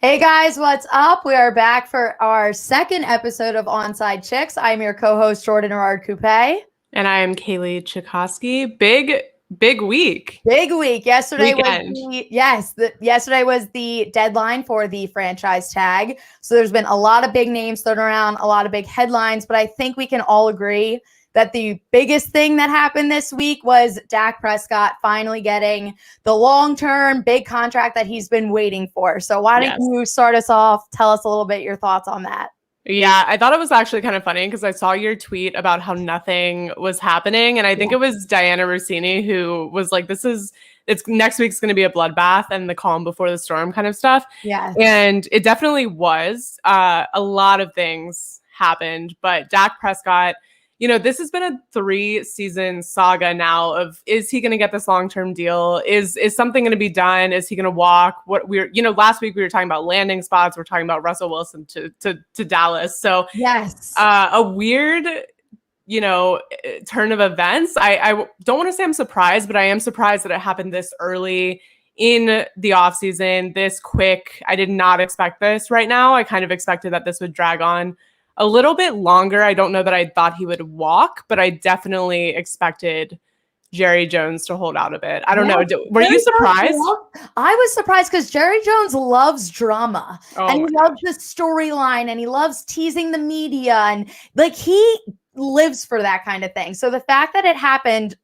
Hey guys, what's up? We are back for our second episode of Onside Chicks. I'm your co-host Jordan Herard Coupe. And I am Kaylee Chakosky. Big week. Big week. Yesterday Weekend. yesterday was the deadline for the franchise tag. So there's been a lot of big names thrown around, a lot of big headlines, but I think we can all agree that the biggest thing that happened this week was Dak Prescott finally getting the long-term big contract that he's been waiting for. So why don't you start us off? Tell us a little bit your thoughts on that. Yeah, I thought it was actually kind of funny because I saw your tweet about how nothing was happening. And I think it was Diana Rossini who was like, it's next week's going to be a bloodbath and the calm before the storm kind of stuff. Yeah. And it definitely was. A lot of things happened, but Dak Prescott, this has been a 3-season saga now of, is he going to get this long-term deal? Is something going to be done? Is he going to walk? Last week we were talking about landing spots. We're talking about Russell Wilson to Dallas. So yes, a weird, turn of events. I don't want to say I'm surprised, but I am surprised that it happened this early in the offseason, this quick. I did not expect this right now. I kind of expected that this would drag on a little bit longer. I don't know that I thought he would walk, but I definitely expected Jerry Jones to hold out a bit. I don't know. Were you surprised? I was surprised because Jerry Jones loves drama and he loves the storyline and he loves teasing the media and he lives for that kind of thing. So the fact that it happened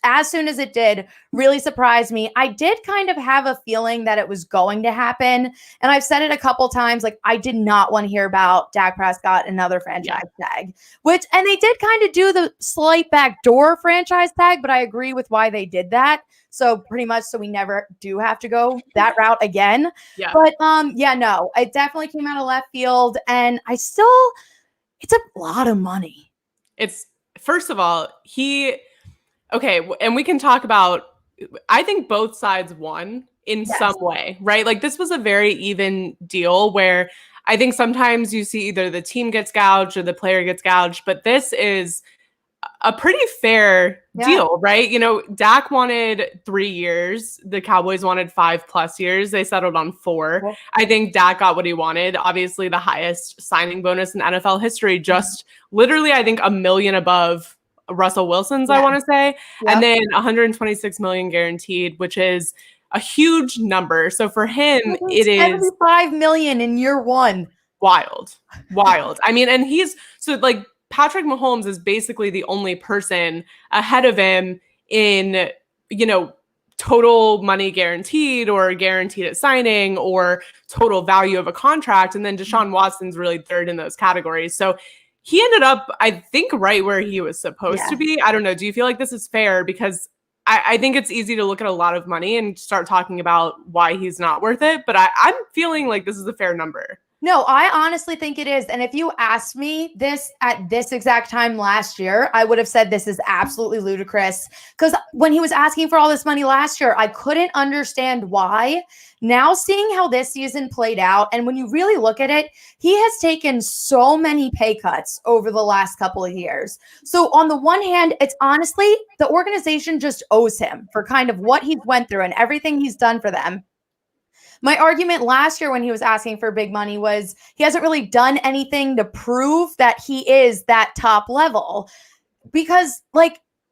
as soon as it did really surprised me. I did kind of have a feeling that it was going to happen. And I've said it a couple times, I did not want to hear about Dak Prescott, another franchise tag, and they did kind of do the slight backdoor franchise tag, but I agree with why they did that. So pretty much, so we never do have to go that route again. Yeah. But no, it definitely came out of left field. And it's a lot of money. It's, first of all, okay, and we can talk about, I think both sides won in some way, right? This was a very even deal where I think sometimes you see either the team gets gouged or the player gets gouged, but this is a pretty fair deal, right? Dak wanted 3 years. The Cowboys wanted 5+ years. They settled on 4. Well, I think Dak got what he wanted. Obviously, the highest signing bonus in NFL history, just literally, I think, $1 million above Russell Wilson's, I want to say, and then 126 million guaranteed, which is a huge number. So for him, it is 75 million in year one. Wild. I mean, and Patrick Mahomes is basically the only person ahead of him in, total money guaranteed or guaranteed at signing or total value of a contract. And then Deshaun Watson's really third in those categories. So he ended up, I think, right where he was supposed to be. I don't know. Do you feel like this is fair? Because I think it's easy to look at a lot of money and start talking about why he's not worth it. But I'm feeling like this is a fair number. No, I honestly think it is. And if you asked me this at this exact time last year, I would have said this is absolutely ludicrous. Because when he was asking for all this money last year, I couldn't understand why. Now seeing how this season played out, and when you really look at it, he has taken so many pay cuts over the last couple of years. So on the one hand, it's honestly, the organization just owes him for kind of what he's went through and everything he's done for them. My argument last year when he was asking for big money was he hasn't really done anything to prove that he is that top level because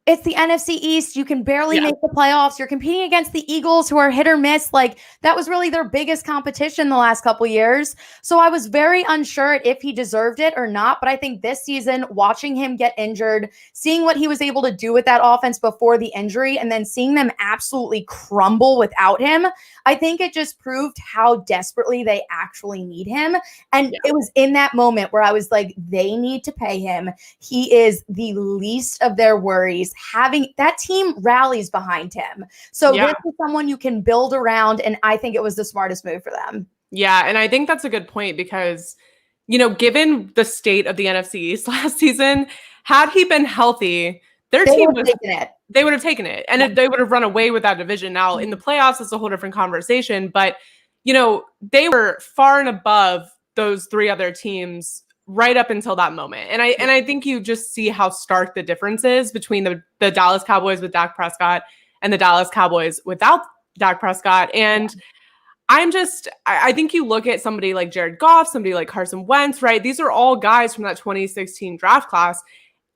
it's the NFC East. You can barely make the playoffs. You're competing against the Eagles who are hit or miss. That was really their biggest competition the last couple of years. So I was very unsure if he deserved it or not. But I think this season, watching him get injured, seeing what he was able to do with that offense before the injury, and then seeing them absolutely crumble without him, I think it just proved how desperately they actually need him. And it was in that moment where I was like, they need to pay him. He is the least of their worries. Having that team rallies behind him. So this is someone you can build around. And I think it was the smartest move for them. Yeah. And I think that's a good point because, given the state of the NFC East last season, had he been healthy, their team would have taken it. And they would have run away with that division. Now in the playoffs, it's a whole different conversation, but they were far and above those 3 other teams right up until that moment. And I think you just see how stark the difference is between the Dallas Cowboys with Dak Prescott and the Dallas Cowboys without Dak Prescott. And I think you look at somebody like Jared Goff, somebody like Carson Wentz, right? These are all guys from that 2016 draft class.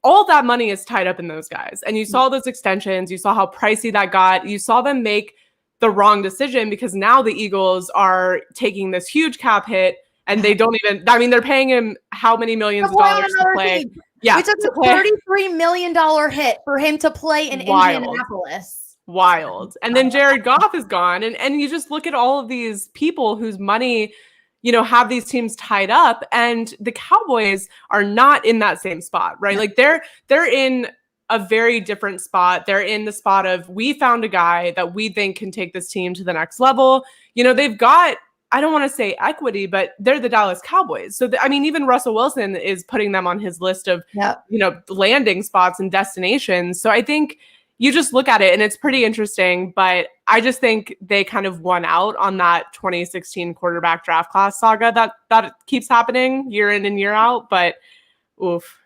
All that money is tied up in those guys. And you saw those extensions, you saw how pricey that got. You saw them make the wrong decision because now the Eagles are taking this huge cap hit and they don't even, I mean, they're paying him how many millions of dollars to play? Team. Yeah. We took a $33 million hit for him to play in Indianapolis. Wild. And then Jared Goff is gone. And you just look at all of these people whose money, have these teams tied up, and the Cowboys are not in that same spot, right? Like they're in a very different spot. They're in the spot of, we found a guy that we think can take this team to the next level. They've got, I don't want to say equity, but they're the Dallas Cowboys. So, even Russell Wilson is putting them on his list of, landing spots and destinations. So I think you just look at it and it's pretty interesting, but I just think they kind of won out on that 2016 quarterback draft class saga that keeps happening year in and year out, but oof.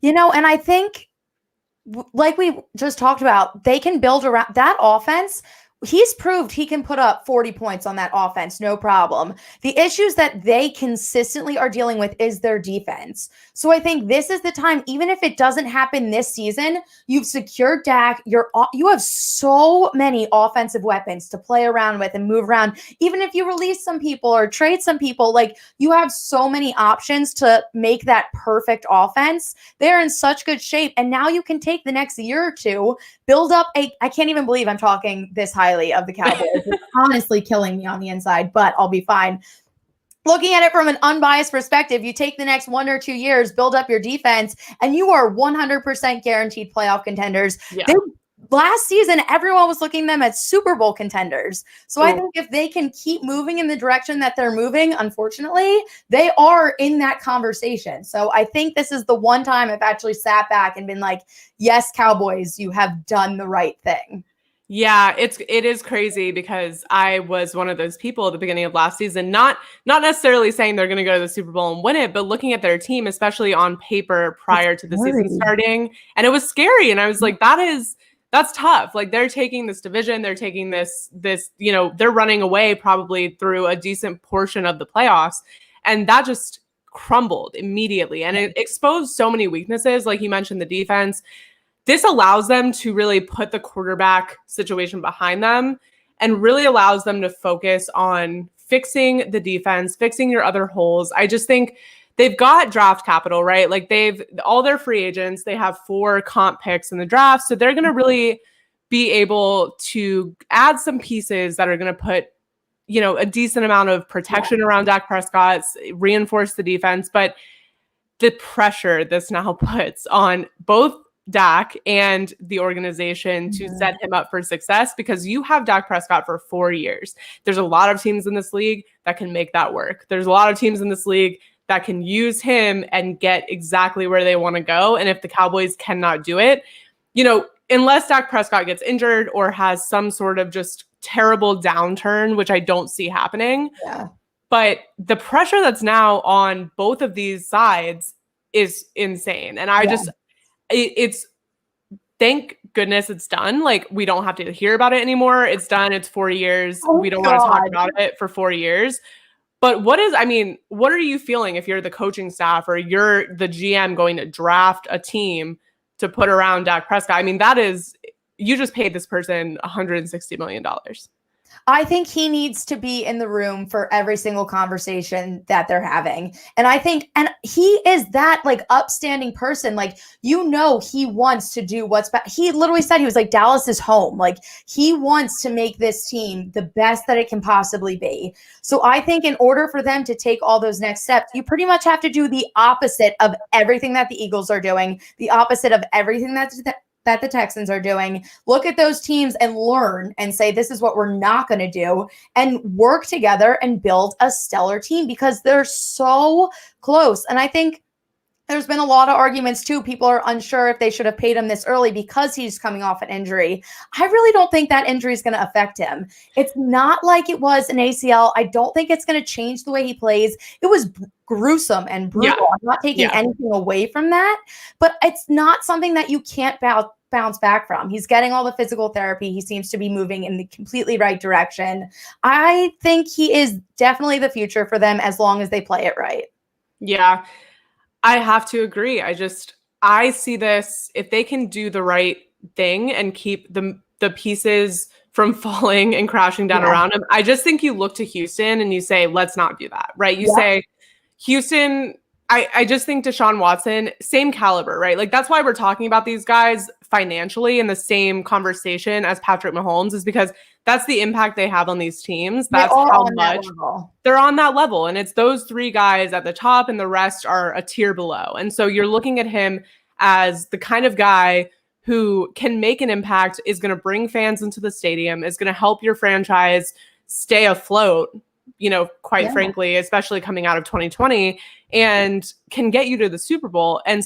And I think, like we just talked about, they can build around that offense. He's proved he can put up 40 points on that offense, no problem. The issues that they consistently are dealing with is their defense. So I think this is the time, even if it doesn't happen this season, you've secured Dak. You have so many offensive weapons to play around with and move around. Even if you release some people or trade some people, like you have so many options to make that perfect offense. They're in such good shape. And now you can take the next year or two, build up I can't even believe I'm talking this highly of the Cowboys. It's honestly killing me on the inside, but I'll be fine. Looking at it from an unbiased perspective, you take the next 1 or 2 years, build up your defense, and you are 100% guaranteed playoff contenders. Yeah. Last season, everyone was looking at them as Super Bowl contenders. So I think if they can keep moving in the direction that they're moving, unfortunately, they are in that conversation. So I think this is the one time I've actually sat back and been like, yes, Cowboys, you have done the right thing. Yeah, it is crazy because I was one of those people at the beginning of last season, not necessarily saying they're going to go to the Super Bowl and win it, but looking at their team, especially on paper prior to the season starting, and it was scary. And I was like, that's tough. Like they're taking this division, they're taking this, they're running away probably through a decent portion of the playoffs, and that just crumbled immediately. And it exposed so many weaknesses, like you mentioned, the defense. This allows them to really put the quarterback situation behind them and really allows them to focus on fixing the defense, fixing your other holes. I just think they've got draft capital, right? Like all their free agents, they have 4 comp picks in the draft. So they're going to really be able to add some pieces that are going to put, a decent amount of protection around Dak Prescott, reinforce the defense. But the pressure this now puts on both Dak and the organization to set him up for success, because you have Dak Prescott for 4 years. There's a lot of teams in this league that can make that work. There's a lot of teams in this league that can use him and get exactly where they want to go. And if the Cowboys cannot do it, unless Dak Prescott gets injured or has some sort of just terrible downturn, which I don't see happening. Yeah. But the pressure that's now on both of these sides is insane. And it's thank goodness it's done. Like we don't have to hear about it anymore. It's done. It's 4 years. We don't want to talk about it for 4 years. But what are you feeling if you're the coaching staff or you're the GM going to draft a team to put around Dak Prescott? You just paid this person $160 million. I think he needs to be in the room for every single conversation that they're having. And I think, and he is that like upstanding person. Like, he wants to do what's best. He literally said, he was like, Dallas is home. Like he wants to make this team the best that it can possibly be. So I think in order for them to take all those next steps, you pretty much have to do the opposite of everything that the Eagles are doing, the opposite of everything that the Texans are doing. Look at those teams and learn and say, this is what we're not going to do, and work together and build a stellar team, because they're so close. And I think there's been a lot of arguments too. People are unsure if they should have paid him this early because he's coming off an injury. I really don't think that injury is going to affect him. It's not like it was an ACL. I don't think it's going to change the way he plays. It was gruesome and brutal. Yeah. I'm not taking anything away from that, but it's not something that you can't bounce back from. He's getting all the physical therapy. He seems to be moving in the completely right direction. I think he is definitely the future for them as long as they play it right. Yeah, I have to agree. I see this, if they can do the right thing and keep the pieces from falling and crashing down around him. I just think you look to Houston and you say, let's not do that, right? You say, Houston, I just think Deshaun Watson, same caliber, right? Like, that's why we're talking about these guys financially in the same conversation as Patrick Mahomes, is because that's the impact they have on these teams. That's how much they're on that level. And it's those three guys at the top and the rest are a tier below. And so you're looking at him as the kind of guy who can make an impact, is going to bring fans into the stadium, is going to help your franchise stay afloat, quite frankly, especially coming out of 2020, and can get you to the Super Bowl. And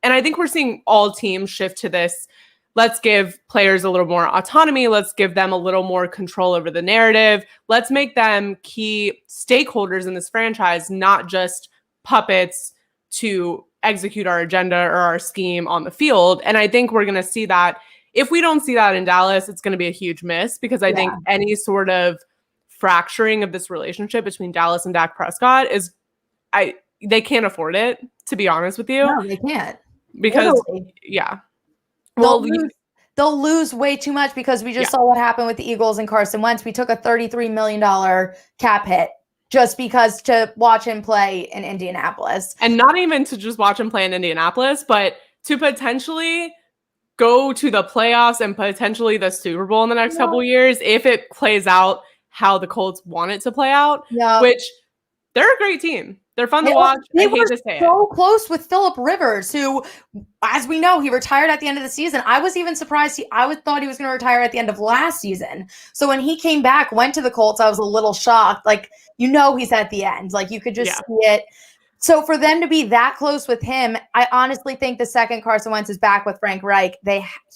I think we're seeing all teams shift to this. Let's give players a little more autonomy. Let's give them a little more control over the narrative. Let's make them key stakeholders in this franchise, not just puppets to execute our agenda or our scheme on the field. And I think we're going to see that. If we don't see that in Dallas, it's going to be a huge miss, because I think any sort of fracturing of this relationship between Dallas and Dak Prescott they can't afford it, to be honest with you. No, they can't. Because, They'll lose way too much, because we just saw what happened with the Eagles and Carson Wentz. We took a $33 million cap hit just because to watch him play in Indianapolis. And not even to just watch him play in Indianapolis, but to potentially go to the playoffs and potentially the Super Bowl in the next couple of years, if it plays out how the Colts want it to play out, which they're a great team. They're fun to watch. They were so close with Phillip Rivers, who, as we know, he retired at the end of the season. I was even surprised. I thought he was going to retire at the end of last season. So when he came back, went to the Colts, I was a little shocked. Like, he's at the end. Like, you could just see it. So for them to be that close with him, I honestly think the second Carson Wentz is back with Frank Reich,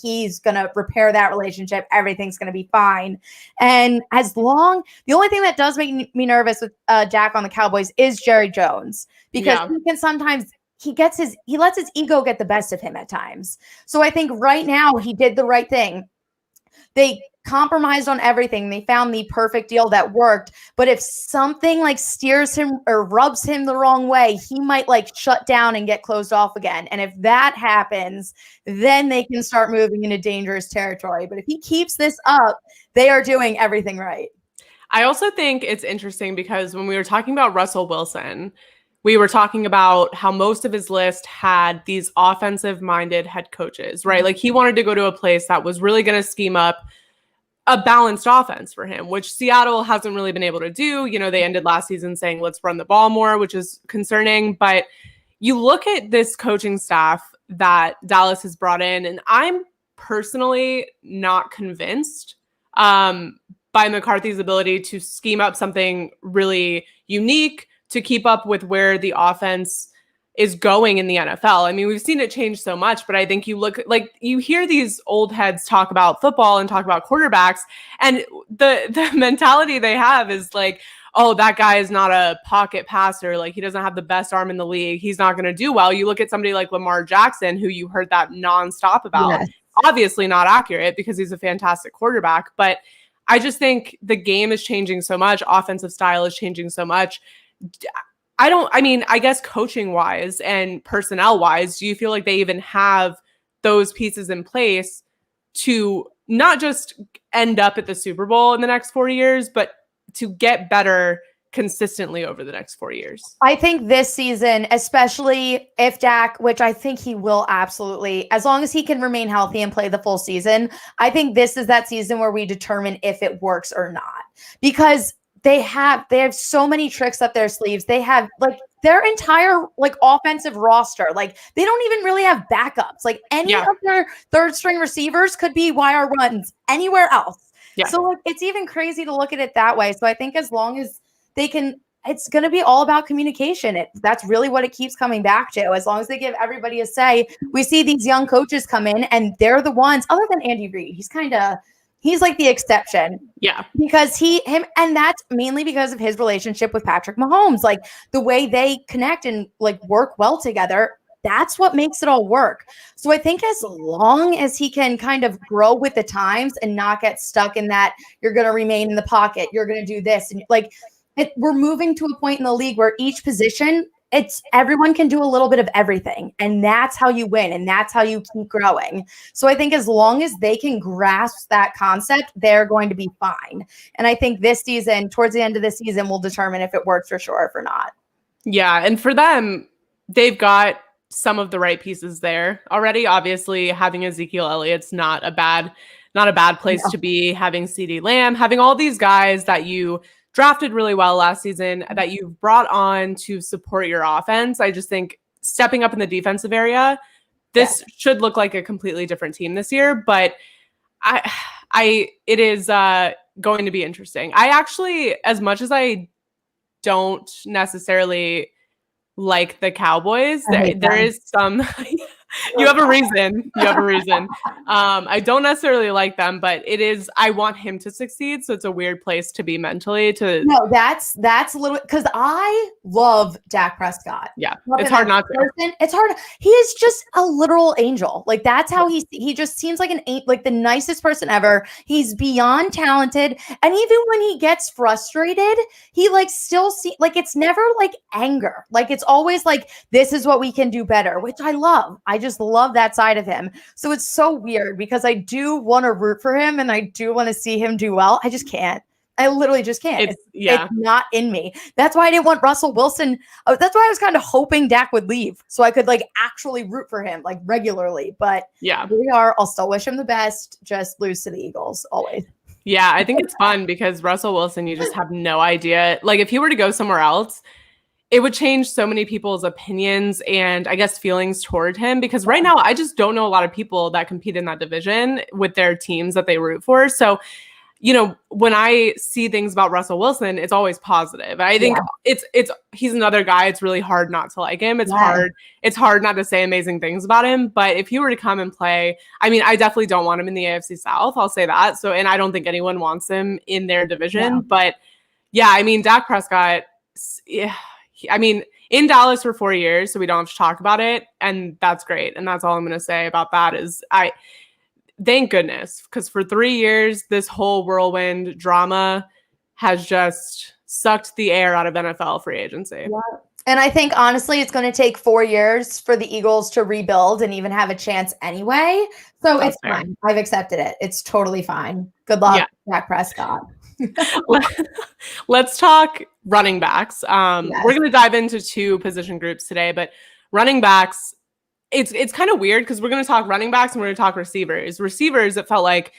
he's going to repair that relationship. Everything's going to be fine. And the only thing that does make me nervous with Dak on the Cowboys is Jerry Jones, because he can sometimes he lets his ego get the best of him at times. So I think right now he did the right thing. They compromised on everything. They found the perfect deal that worked. But if something like steers him or rubs him the wrong way, he might shut down and get closed off again. And if that happens, then they can start moving into dangerous territory. But if he keeps this up, they are doing everything right. I also think it's interesting because when we were talking about Russell Wilson, we were talking about how most of his list had these offensive-minded head coaches, right? Like, he wanted to go to a place that was really going to scheme up a balanced offense for him, which Seattle hasn't really been able to do. They ended last season saying, let's run the ball more, which is concerning. But you look at this coaching staff that Dallas has brought in, and I'm personally not convinced by McCarthy's ability to scheme up something really unique to keep up with where the offense is going in the NFL. I mean, we've seen it change so much, but I think you hear these old heads talk about football and talk about quarterbacks, and the mentality they have is like, oh, that guy is not a pocket passer. Like, he doesn't have the best arm in the league. He's not going to do well. You look at somebody like Lamar Jackson, who you heard that nonstop about. Yes. Obviously not accurate, because he's a fantastic quarterback, but I just think the game is changing so much. Offensive style is changing so much. I guess coaching wise and personnel wise, do you feel like they even have those pieces in place to not just end up at the Super Bowl in the next 4 years, but to get better consistently over the next 4 years? I think this season, especially if Dak, which I think he will absolutely, as long as he can remain healthy and play the full season, I think this is that season where we determine if it works or not. Because they have so many tricks up their sleeves. They have their entire offensive roster. They don't even really have backups. Any of their third string receivers could be wire runs anywhere else. Yeah. So it's even crazy to look at it that way. So I think as long as they can, it's going to be all about communication. That's really what it keeps coming back to. As long as they give everybody a say, we see these young coaches come in and they're the ones, other than Andy Reid, he's like the exception. Yeah. Because and that's mainly because of his relationship with Patrick Mahomes. The way they connect and work well together, that's what makes it all work. So I think as long as he can kind of grow with the times and not get stuck in that, you're going to remain in the pocket, you're going to do this. And like, we're moving to a point in the league where each position, everyone can do a little bit of everything. And that's how you win. And that's how you keep growing. So I think as long as they can grasp that concept, they're going to be fine. And I think this season, towards the end of the season, will determine if it works for sure or not. Yeah. And for them, they've got some of the right pieces there already. Obviously, having Ezekiel Elliott's not a bad place to be. Having CeeDee Lamb, having all these guys that you drafted really well last season that you've brought on to support your offense. I just think stepping up in the defensive area, this should look like a completely different team this year. But it is going to be interesting. I actually, as much as I don't necessarily like the Cowboys, there is some you have a reason. I don't necessarily like them, but I want him to succeed. So it's a weird place to be mentally No, that's a little, because I love Dak Prescott. Yeah. It's hard not to. It's hard. He is just a literal angel. Like that's how he just seems like like the nicest person ever. He's beyond talented. And even when he gets frustrated, he like still like it's never like anger. Like it's always like, this is what we can do better, which I love. I just love that side of him. So it's so weird because I do want to root for him and I do want to see him do well. I just can't. I literally just can't. It's not in me. That's why I didn't want Russell Wilson. That's why I was kind of hoping Dak would leave so I could like actually root for him like regularly. But yeah, here we are. I'll still wish him the best. Just lose to the Eagles always. Yeah, I think it's fun because Russell Wilson, you just have no idea. Like if he were to go somewhere else, it would change so many people's opinions and I guess feelings toward him, because right now I just don't know a lot of people that compete in that division with their teams that they root for. So, you know, when I see things about Russell Wilson, it's always positive. I think he's another guy. It's really hard not to like him. It's hard not to say amazing things about him. But if he were to come and play, I mean, I definitely don't want him in the AFC South. I'll say that. So, and I don't think anyone wants him in their division. But yeah, I mean, Dak Prescott, I mean, in Dallas for 4 years, so we don't have to talk about it. And that's great. And that's all I'm going to say about that is thank goodness, because for 3 years, this whole whirlwind drama has just sucked the air out of NFL free agency. Yeah. And I think, honestly, it's going to take 4 years for the Eagles to rebuild and even have a chance anyway. So it's fine. I've accepted it. It's totally fine. Good luck, Dak Prescott. Let's talk running backs. We're going to dive into 2 position groups today, but running backs, it's kind of weird because we're going to talk running backs and we're going to talk receivers. Receivers, it felt like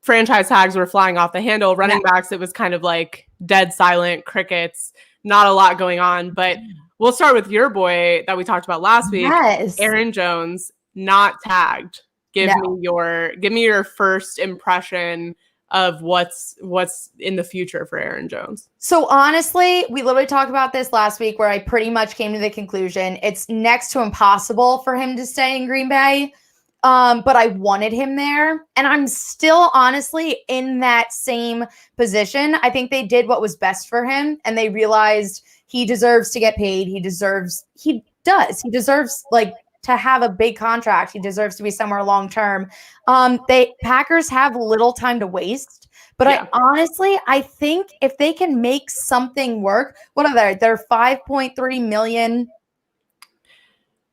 franchise tags were flying off the handle. Running backs, it was kind of like dead silent, crickets, not a lot going on. But we'll start with your boy that we talked about last week, Aaron Jones, not tagged. Give me your first impression of what's in the future for Aaron Jones. So honestly, we literally talked about this last week where I pretty much came to the conclusion it's next to impossible for him to stay in Green Bay. But I wanted him there. And I'm still honestly in that same position. I think they did what was best for him and they realized he deserves to get paid. He deserves like to have a big contract. He deserves to be somewhere long-term. Packers have little time to waste, but I think if they can make something work, what are they? They're 5.3 million.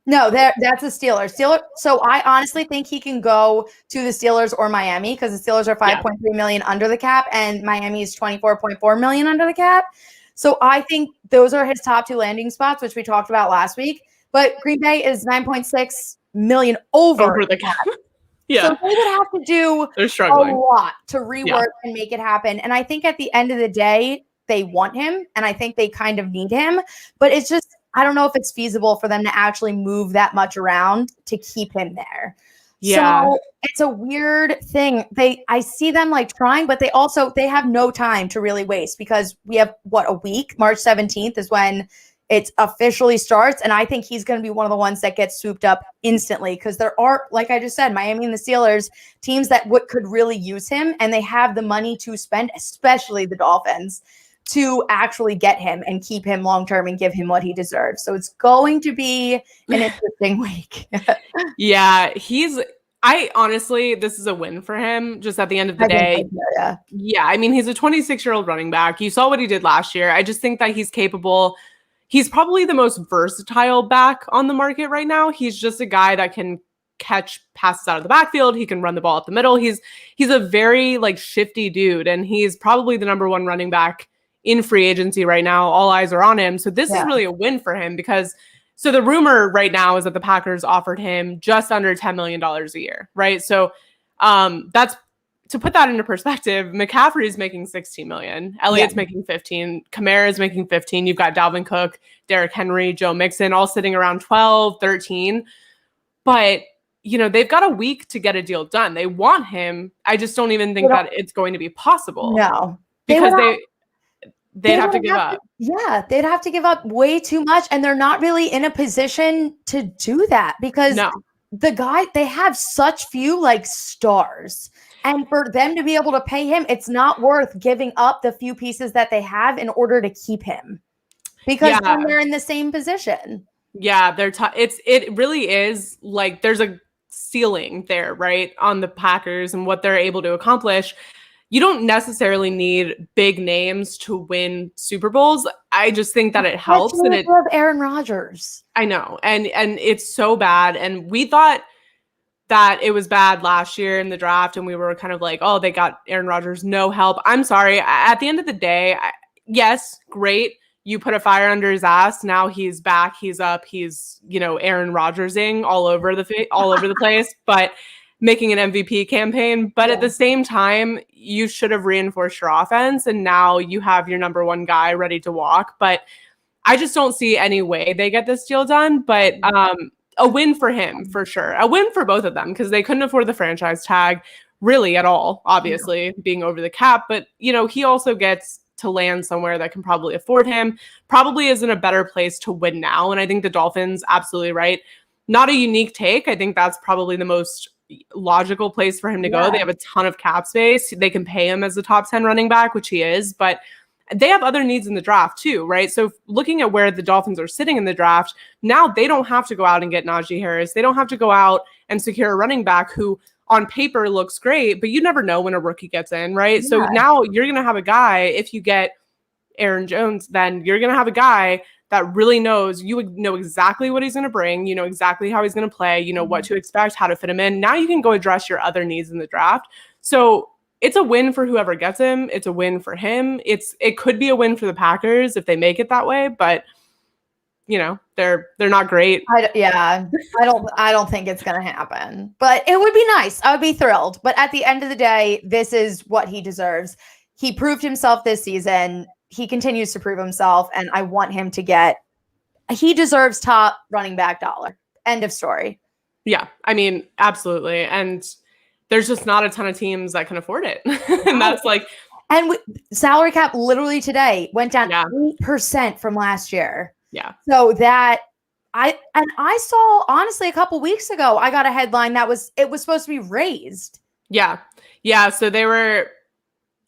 No, that's the Steelers. So I honestly think he can go to the Steelers or Miami because the Steelers are 5.3 million under the cap and Miami is 24.4 million under the cap. So I think those are his top 2 landing spots, which we talked about last week. But Green Bay is 9.6 million over the cap. So they would have to do a lot to rework and make it happen. And I think at the end of the day, they want him. And I think they kind of need him. But it's just, I don't know if it's feasible for them to actually move that much around to keep him there. Yeah. So it's a weird thing. I see them like trying, but they have no time to really waste because we have a week. March 17th is when it officially starts. And I think he's going to be one of the ones that gets swooped up instantly because there are, like I just said, Miami and the Steelers, teams that could really use him and they have the money to spend, especially the Dolphins. to actually get him and keep him long term and give him what he deserves. So it's going to be an interesting week. Yeah, I honestly, this is a win for him just at the end of the day. Yeah, I mean, he's a 26-year-old running back. You saw what he did last year. I just think that he's capable. He's probably the most versatile back on the market right now. He's just a guy that can catch passes out of the backfield. He can run the ball up the middle. He's a very like shifty dude, and he's probably the number one running back in free agency right now. All eyes are on him. So this is really a win for him because so the rumor right now is that the Packers offered him just under $10 million a year, right? So that's to put that into perspective. McCaffrey is making $16 million. Elliott's making 15. Kamara is making 15. You've got Dalvin Cook, Derrick Henry, Joe Mixon, all sitting around 12, 13. But they've got a week to get a deal done. They want him. I just don't even think that it's going to be possible. No, because they'd have to give up. Yeah, they'd have to give up way too much. And they're not really in a position to do that because they have such few like stars. And for them to be able to pay him, it's not worth giving up the few pieces that they have in order to keep him because then they're in the same position. Yeah, they're it really is like there's a ceiling there, right, on the Packers and what they're able to accomplish. You don't necessarily need big names to win Super Bowls. I just think that it helps. And it love Aaron Rodgers. I know. And it's so bad. And we thought that it was bad last year in the draft. And we were kind of like, oh, they got Aaron Rodgers, no help. I'm sorry. At the end of the day, yes, great. You put a fire under his ass. Now he's back. He's up. He's, Aaron Rodgersing all over the place. But making an MVP campaign, but at the same time, you should have reinforced your offense, and now you have your number one guy ready to walk. But I just don't see any way they get this deal done. But a win for him, for sure. A win for both of them, because they couldn't afford the franchise tag really at all, obviously, being over the cap. But, he also gets to land somewhere that can probably afford him, probably is in a better place to win now. And I think the Dolphins, absolutely right. Not a unique take. I think that's probably the most logical place for him to go. They have a ton of cap space. They can pay him as a top 10 running back, which he is, but they have other needs in the draft too, right? So looking at where the Dolphins are sitting in the draft, now they don't have to go out and get Najee Harris. They don't have to go out and secure a running back who on paper looks great, but you never know when a rookie gets in, right? Yeah. So now you're going to have a guy, if you get Aaron Jones, then you're going to have a guy that really knows, you would know exactly what he's going to bring, exactly how he's going to play, what to expect, how to fit him in. Now you can go address your other needs in the draft. So it's a win for whoever gets him. It's a win for him. It could be a win for the Packers if they make it that way, but they're not great. I don't think it's going to happen, but it would be nice. I would be thrilled. But at the end of the day, this is what he deserves. He proved himself this season. He continues to prove himself, and I want him to he deserves top running back dollar. End of story. Yeah, I mean, absolutely. And there's just not a ton of teams that can afford it. And that's like... And salary cap literally today went down 8% from last year. Yeah. So that... I saw, honestly, a couple weeks ago, I got a headline that it was supposed to be raised. Yeah. Yeah, so they were...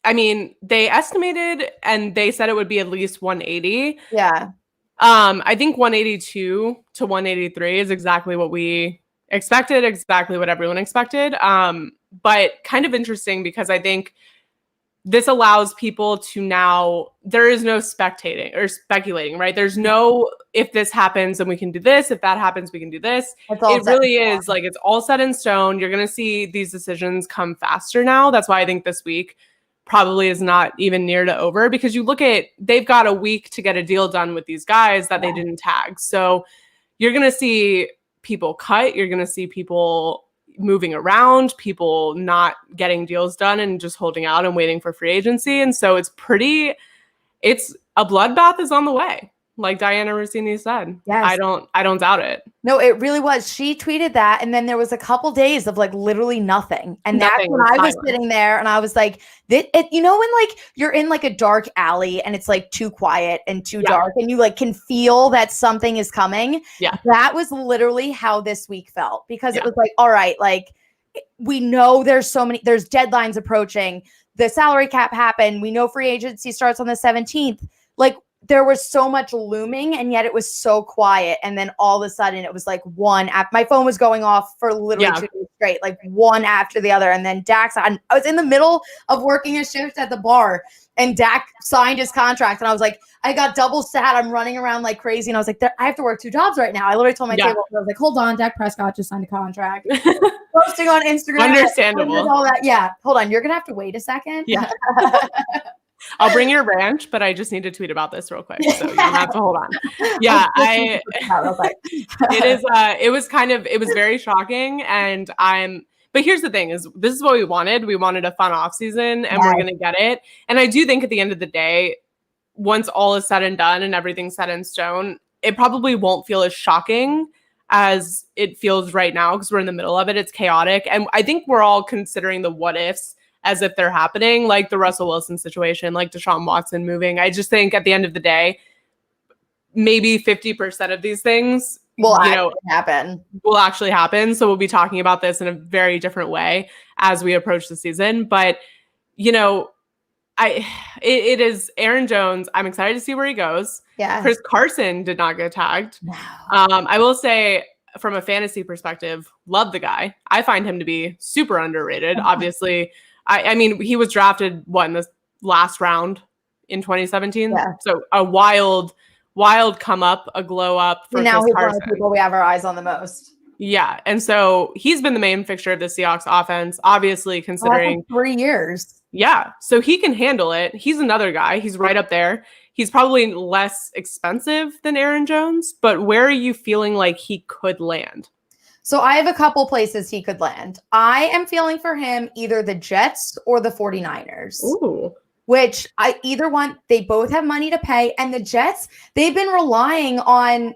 I mean, they estimated and they said it would be at least 180. Yeah. I think 182 to 183 is exactly what we expected, exactly what everyone expected. But kind of interesting because I think this allows people to now, there is no speculating, right? There's no, if this happens, then we can do this. If that happens, we can do this. It really is like, it's all set in stone. You're going to see these decisions come faster now. That's why I think this week probably is not even near to over, because you look at, they've got a week to get a deal done with these guys that they didn't tag. So you're going to see people cut. You're going to see people moving around, people not getting deals done and just holding out and waiting for free agency. And so it's a bloodbath is on the way. Like Diana Rossini said. Yes. I don't doubt it. No, it really was. She tweeted that, and then there was a couple days of like literally nothing. And that's when I was sitting there and I was like, when like you're in like a dark alley and it's like too quiet and too dark and you like can feel that something is coming. Yeah. That was literally how this week felt, because it was like, all right, like we know there's deadlines approaching. the salary cap happened. We know free agency starts on the 17th. Like, there was so much looming, and yet it was so quiet. And then all of a sudden it was like one app. My phone was going off for literally 2 days straight, like one after the other. And then Dak, I was in the middle of working a shift at the bar, and Dak signed his contract. And I was like, I got double sad. I'm running around like crazy. And I was like, I have to work 2 jobs right now. I literally told my table, I was like, hold on, Dak Prescott just signed a contract. Posting on Instagram. Understandable. All that. Yeah. Hold on. You're going to have to wait a second. Yeah. I'll bring your ranch, but I just need to tweet about this real quick. So you have to hold on. Yeah, it was very shocking. And but here's the thing is this is what we wanted. We wanted a fun off season, and we're going to get it. And I do think at the end of the day, once all is said and done and everything's set in stone, it probably won't feel as shocking as it feels right now because we're in the middle of it. It's chaotic. And I think we're all considering the what ifs as if they're happening, like the Russell Wilson situation, like Deshaun Watson moving. I just think at the end of the day, maybe 50% of these things will actually happen. So we'll be talking about this in a very different way as we approach the season. But, it is Aaron Jones. I'm excited to see where he goes. Yeah. Chris Carson did not get tagged. No. I will say from a fantasy perspective, love the guy. I find him to be super underrated. Obviously, I mean, he was drafted in the last round in 2017. Yeah. So a wild come up, a glow up for now Chris he's Carson. One of the people we have our eyes on the most. Yeah. And so he's been the main fixture of the Seahawks offense, obviously considering 3 years. Yeah. So he can handle it. He's another guy. He's right up there. He's probably less expensive than Aaron Jones, but where are you feeling like he could land? So I have a couple places he could land. I am feeling for him either the Jets or the 49ers. Ooh. Which either one, they both have money to pay. And the Jets, they've been relying on,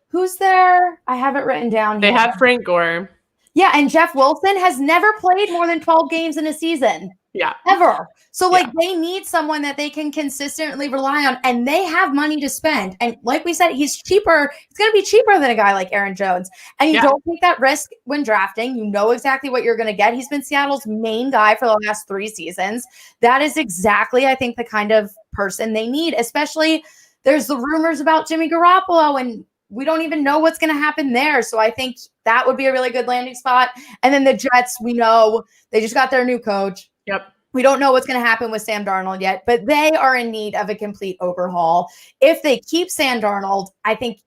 who's there? I have it written down here. They have Frank Gore. Yeah, and Jeff Wilson has never played more than 12 games in a season. Yeah. Ever. So, they need someone that they can consistently rely on, and they have money to spend. And like we said, he's cheaper. It's going to be cheaper than a guy like Aaron Jones. And you don't take that risk when drafting. You know exactly what you're going to get. He's been Seattle's main guy for the last 3 seasons. That is exactly, I think, the kind of person they need, especially there's the rumors about Jimmy Garoppolo, and we don't even know what's going to happen there. So I think that would be a really good landing spot. And then the Jets, we know they just got their new coach. Yep. We don't know what's going to happen with Sam Darnold yet, but they are in need of a complete overhaul. If they keep Sam Darnold, I think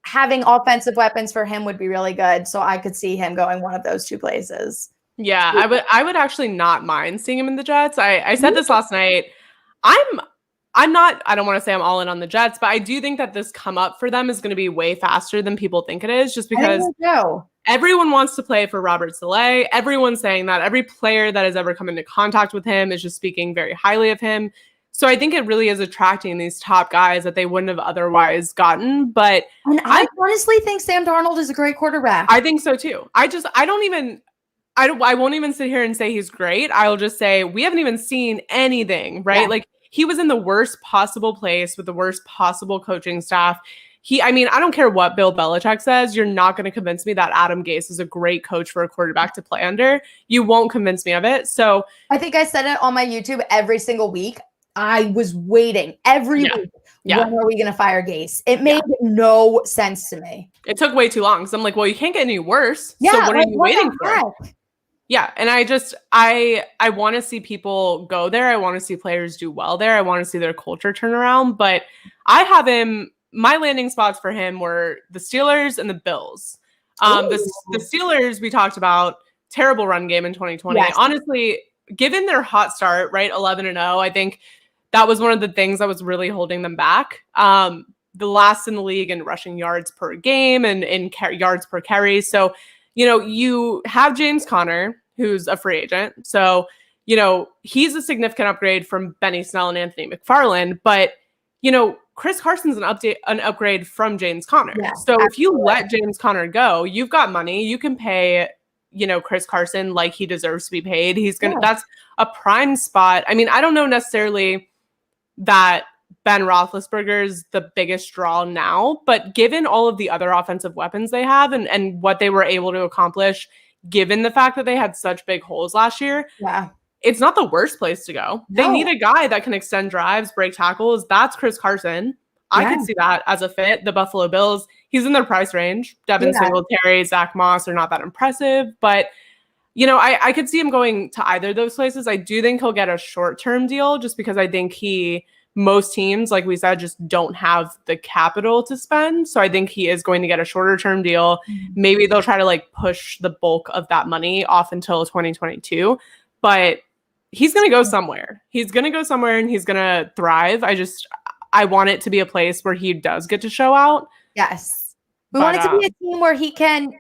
having offensive weapons for him would be really good. So I could see him going one of those 2 places. Yeah, I would actually not mind seeing him in the Jets. I said this last night. I'm not, I don't want to say I'm all in on the Jets, but I do think that this come up for them is going to be way faster than people think it is, just because everyone wants to play for Robert Saleh. Everyone's saying that. Every player that has ever come into contact with him is just speaking very highly of him. So I think it really is attracting these top guys that they wouldn't have otherwise gotten. But I honestly think Sam Darnold is a great quarterback. I think so too. I won't even sit here and say he's great. I'll just say we haven't even seen anything, right? Yeah. He was in the worst possible place with the worst possible coaching staff. I don't care what Bill Belichick says. You're not going to convince me that Adam Gase is a great coach for a quarterback to play under. You won't convince me of it. So I think I said it on my YouTube every single week. I was waiting every week. When are we going to fire Gase? It made no sense to me. It took way too long. So I'm like, well, you can't get any worse. So what are you waiting for? Yeah. And I want to see people go there. I want to see players do well there. I want to see their culture turn around. But my landing spots for him were the Steelers and the Bills. The Steelers, we talked about, terrible run game in 2020. Yes. Honestly, given their hot start, right, 11-0, I think that was one of the things that was really holding them back. The last in the league in rushing yards per game and in yards per carry. So, you have James Conner, who's a free agent. So, he's a significant upgrade from Benny Snell and Anthony McFarland. But, Chris Carson's an upgrade from James Conner. Yeah, so absolutely. If you let James Conner go, you've got money. You can pay, Chris Carson like he deserves to be paid. That's a prime spot. I don't know necessarily that Ben Roethlisberger is the biggest draw now, but given all of the other offensive weapons they have and what they were able to accomplish, given the fact that they had such big holes last year, it's not the worst place to go. They No. need a guy that can extend drives, break tackles. That's Chris Carson. I Yeah. could see that as a fit. The Buffalo Bills, he's in their price range. Devin Yeah. Singletary, Zach Moss are not that impressive, but I could see him going to either of those places. I do think he'll get a short-term deal just because I think most teams, like we said, just don't have the capital to spend. So I think he is going to get a shorter-term deal. Maybe they'll try to like push the bulk of that money off until 2022, but he's going to go somewhere. He's going to go somewhere and he's going to thrive. I want it to be a place where he does get to show out. Yes. We want it to be a team where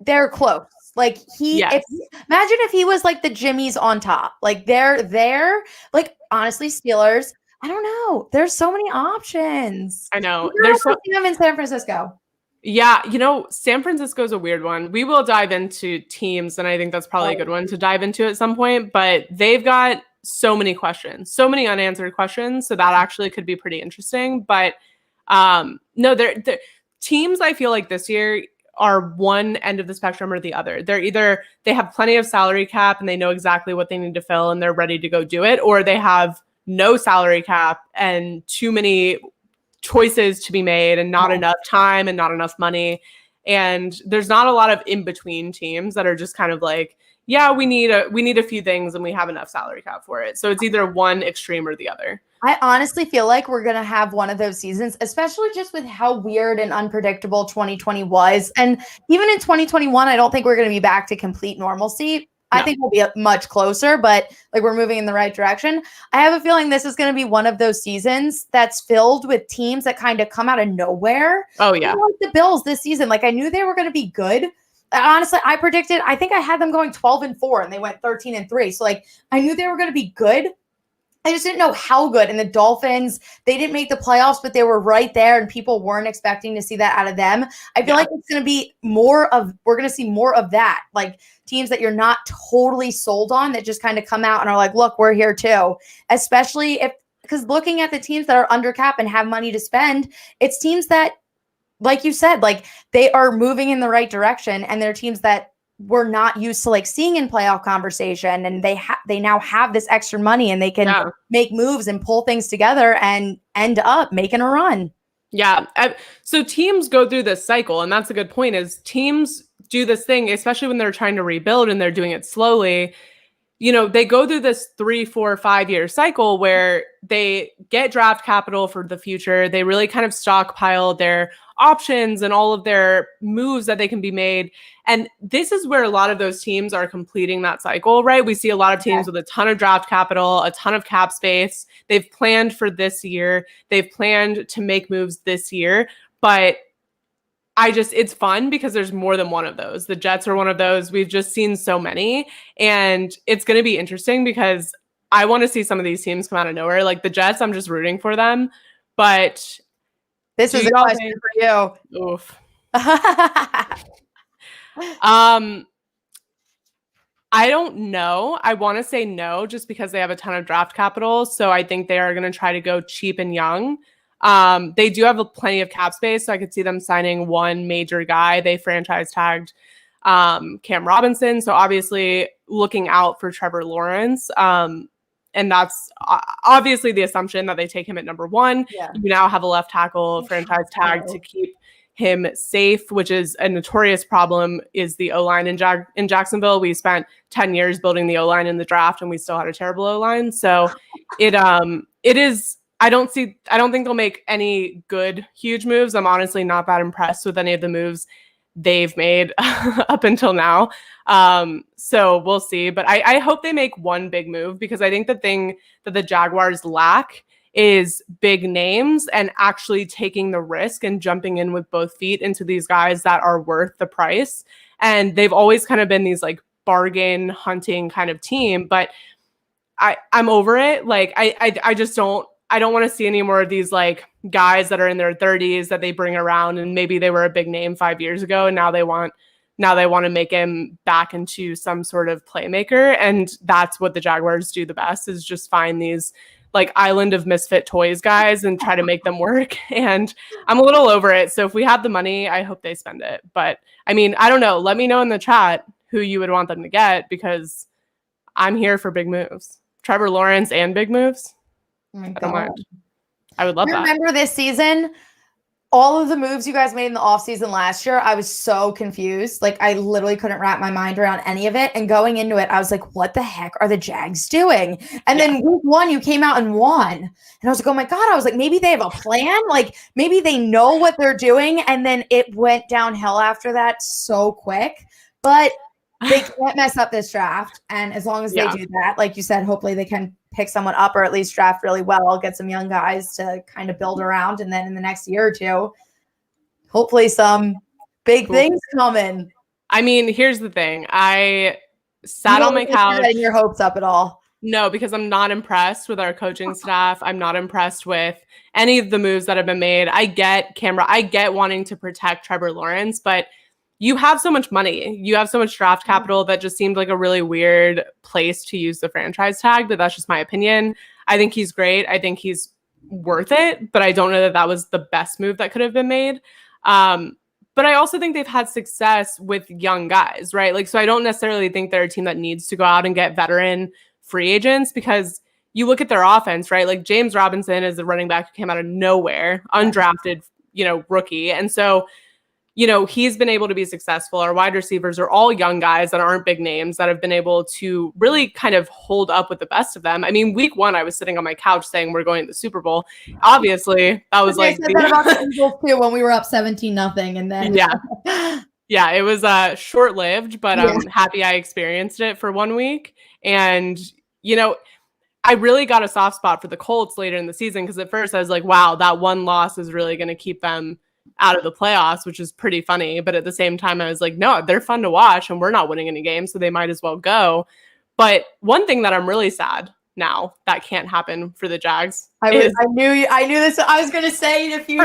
they're close. Like yes. Imagine if he was like the Jimmys on top. Like they're there. Like honestly, Steelers, I don't know. There's so many options. I know. There's them in San Francisco. Yeah, San Francisco is a weird one. We will dive into teams, and I think that's probably a good one to dive into at some point, but they've got so many questions, so many unanswered questions, so that actually could be pretty interesting. But no, they're teams I feel like this year are one end of the spectrum or the other. They have plenty of salary cap and they know exactly what they need to fill and they're ready to go do it, or they have no salary cap and too many choices to be made and not enough time and not enough money. And there's not a lot of in-between teams that are just kind of like, yeah, we need a few things and we have enough salary cap for it. So it's either one extreme or the other. I honestly feel like we're going to have one of those seasons, especially just with how weird and unpredictable 2020 was. And even in 2021, I don't think we're going to be back to complete normalcy. I think we'll be much closer, but like we're moving in the right direction. I have a feeling this is going to be one of those seasons that's filled with teams that kind of come out of nowhere. Oh, yeah. Like the Bills this season. Like I knew they were going to be good. Honestly, I think I had them going 12-4 and they went 13-3. So like I knew they were going to be good. I just didn't know how good. And the Dolphins, they didn't make the playoffs, but they were right there and people weren't expecting to see that out of them. I feel like it's going to be we're going to see more of that. Like teams that you're not totally sold on that just kind of come out and are like, look, we're here too. Especially because looking at the teams that are under cap and have money to spend, it's teams that, like you said, like they are moving in the right direction and they're teams that we're not used to like seeing in playoff conversation, and they now have this extra money and they can make moves and pull things together and end up making a run. Yeah. So teams go through this cycle, and that's a good point, is teams do this thing, especially when they're trying to rebuild and they're doing it slowly. They go through this 3, 4, 5-year cycle where they get draft capital for the future. They really kind of stockpile their options and all of their moves that they can be made. And this is where a lot of those teams are completing that cycle, right? We see a lot of teams with a ton of draft capital, a ton of cap space. They've planned for this year. They've planned to make moves this year, but it's fun because there's more than one of those. The Jets are one of those. We've just seen so many, and it's going to be interesting because I want to see some of these teams come out of nowhere. Like the Jets, I'm just rooting for them, but this is a question for you. Oof. I don't know. I want to say no, just because they have a ton of draft capital. So I think they are going to try to go cheap and young. They do have plenty of cap space, so I could see them signing one major guy. They franchise tagged Cam Robinson, so obviously looking out for Trevor Lawrence. And that's obviously the assumption that they take him at number 1. Yeah. You now have a left tackle franchise tag to keep him safe, which is a notorious problem, is the O-line in Jacksonville. We spent 10 years building the O-line in the draft and we still had a terrible O-line. So it is, I don't think they'll make any good huge moves. I'm honestly not that impressed with any of the moves they've made up until now. So we'll see, but I hope they make one big move, because I think the thing that the Jaguars lack is big names and actually taking the risk and jumping in with both feet into these guys that are worth the price. And they've always kind of been these like bargain hunting kind of team, but I'm over it. Like I just don't want to see any more of these like guys that are in their 30s that they bring around and maybe they were a big name 5 years ago and now they want to make him back into some sort of playmaker. And that's what the Jaguars do the best, is just find these like island of misfit toys guys and try to make them work. And I'm a little over it. So if we have the money, I hope they spend it. But I mean, I don't know. Let me know in the chat who you would want them to get, because I'm here for big moves. Trevor Lawrence and big moves. Oh my I don't God. mind. I would love that. Remember this season? All of the moves you guys made in the offseason last year, I was so confused. Like, I literally couldn't wrap my mind around any of it. And going into it, I was like, what the heck are the Jags doing? And then week 1, you came out and won. And I was like, oh my God. I was like, maybe they have a plan. Like, maybe they know what they're doing. And then it went downhill after that so quick. But they can't mess up this draft. And as long as they do that, like you said, hopefully they can pick someone up or at least draft really well, get some young guys to kind of build around. And then in the next year or two, hopefully some big things coming. I mean, here's the thing. I sat on my couch. Getting your hopes up at all? No, because I'm not impressed with our coaching staff. I'm not impressed with any of the moves that have been made. I get wanting to protect Trevor Lawrence, but you have so much money. You have so much draft capital that just seemed like a really weird place to use the franchise tag, but that's just my opinion. I think he's great. I think he's worth it, but I don't know that that was the best move that could have been made. But I also think they've had success with young guys, right? Like, so I don't necessarily think they're a team that needs to go out and get veteran free agents, because you look at their offense, right? Like, James Robinson is a running back who came out of nowhere, undrafted, rookie. And so, he's been able to be successful. Our wide receivers are all young guys that aren't big names that have been able to really kind of hold up with the best of them. I mean, week 1, I was sitting on my couch saying we're going to the Super Bowl. Obviously, that was like that about the Eagles too when we were up 17-0, and then yeah, it was short-lived, but I'm happy I experienced it for 1 week. And I really got a soft spot for the Colts later in the season, because at first I was like, wow, that one loss is really going to keep them out of the playoffs, which is pretty funny. But at the same time, I was like, no, they're fun to watch and we're not winning any games, so they might as well go. But one thing that I'm really sad now that can't happen for the Jags. I knew this. I was going to say it if you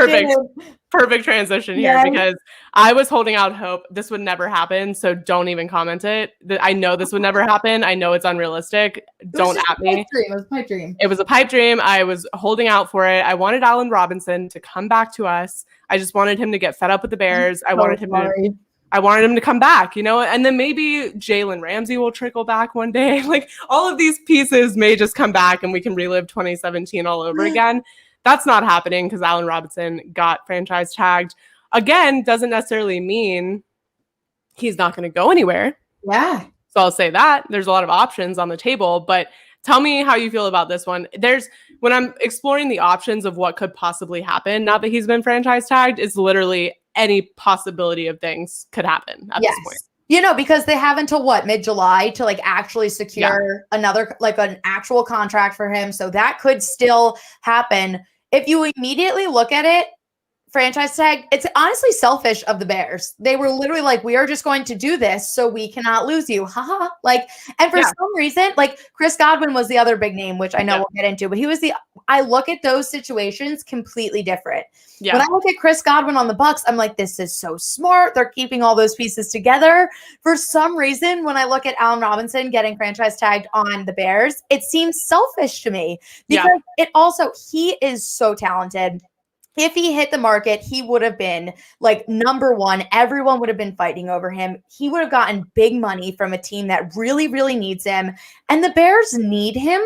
Perfect transition here, because I was holding out hope this would never happen. So don't even comment it. I know this would never happen. I know it's unrealistic. Don't at me. It was a pipe dream. It was a pipe dream. I was holding out for it. I wanted Allen Robinson to come back to us. I just wanted him to get fed up with the Bears. I wanted him to come back, and then maybe Jalen Ramsey will trickle back one day. Like, all of these pieces may just come back and we can relive 2017 all over again. That's not happening because Allen Robinson got franchise tagged. Again, doesn't necessarily mean he's not going to go anywhere. Yeah. So I'll say that. There's a lot of options on the table, but tell me how you feel about this one. When I'm exploring the options of what could possibly happen, now that he's been franchise tagged, it's literally any possibility of things could happen at this point. Because they have until mid-July to actually secure another, an actual contract for him. So that could still happen. If you immediately look at it, franchise tag, it's honestly selfish of the Bears. They were literally like, we are just going to do this so we cannot lose you. Haha. And for some reason, Chris Godwin was the other big name, which I know we'll get into, but I look at those situations completely different. Yeah. When I look at Chris Godwin on the Bucs, I'm like, this is so smart. They're keeping all those pieces together. For some reason, when I look at Allen Robinson getting franchise tagged on the Bears, it seems selfish to me, because he is so talented. If he hit the market, he would have been number one. Everyone would have been fighting over him. He would have gotten big money from a team that really, really needs him. And the Bears need him,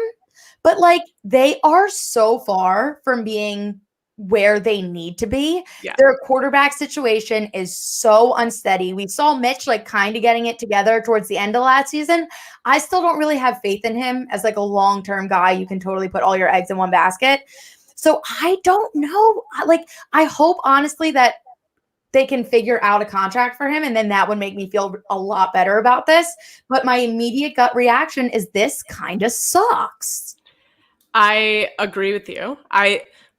but they are so far from being where they need to be. Yeah. Their quarterback situation is so unsteady. We saw Mitch kind of getting it together towards the end of last season. I still don't really have faith in him as a long-term guy. You can totally put all your eggs in one basket. So I don't know. I hope honestly that they can figure out a contract for him, and then that would make me feel a lot better about this. But my immediate gut reaction is this kind of sucks. I agree with you.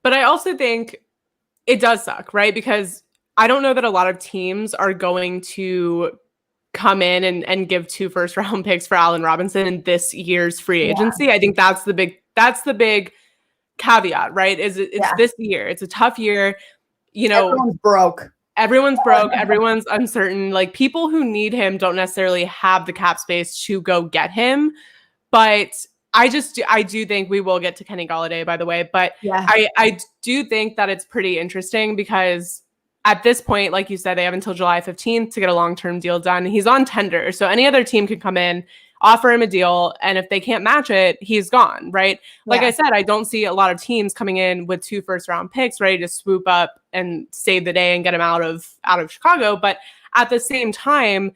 But I also think it does suck, right? Because I don't know that a lot of teams are going to come in and give 2 first-round picks for Allen Robinson in this year's free agency. Yeah. I think that's the big caveat, right? It's this year. It's a tough year. Everyone's broke. Everyone's uncertain. People who need him don't necessarily have the cap space to go get him. But I do think we will get to Kenny Golladay, by the way. But I do think that it's pretty interesting because at this point, like you said, they have until July 15th to get a long-term deal done. He's on tender. So any other team could come in, offer him a deal, and if they can't match it, he's gone, right? Like I said, I don't see a lot of teams coming in with 2 first-round picks ready to swoop up and save the day and get him out of Chicago. But at the same time,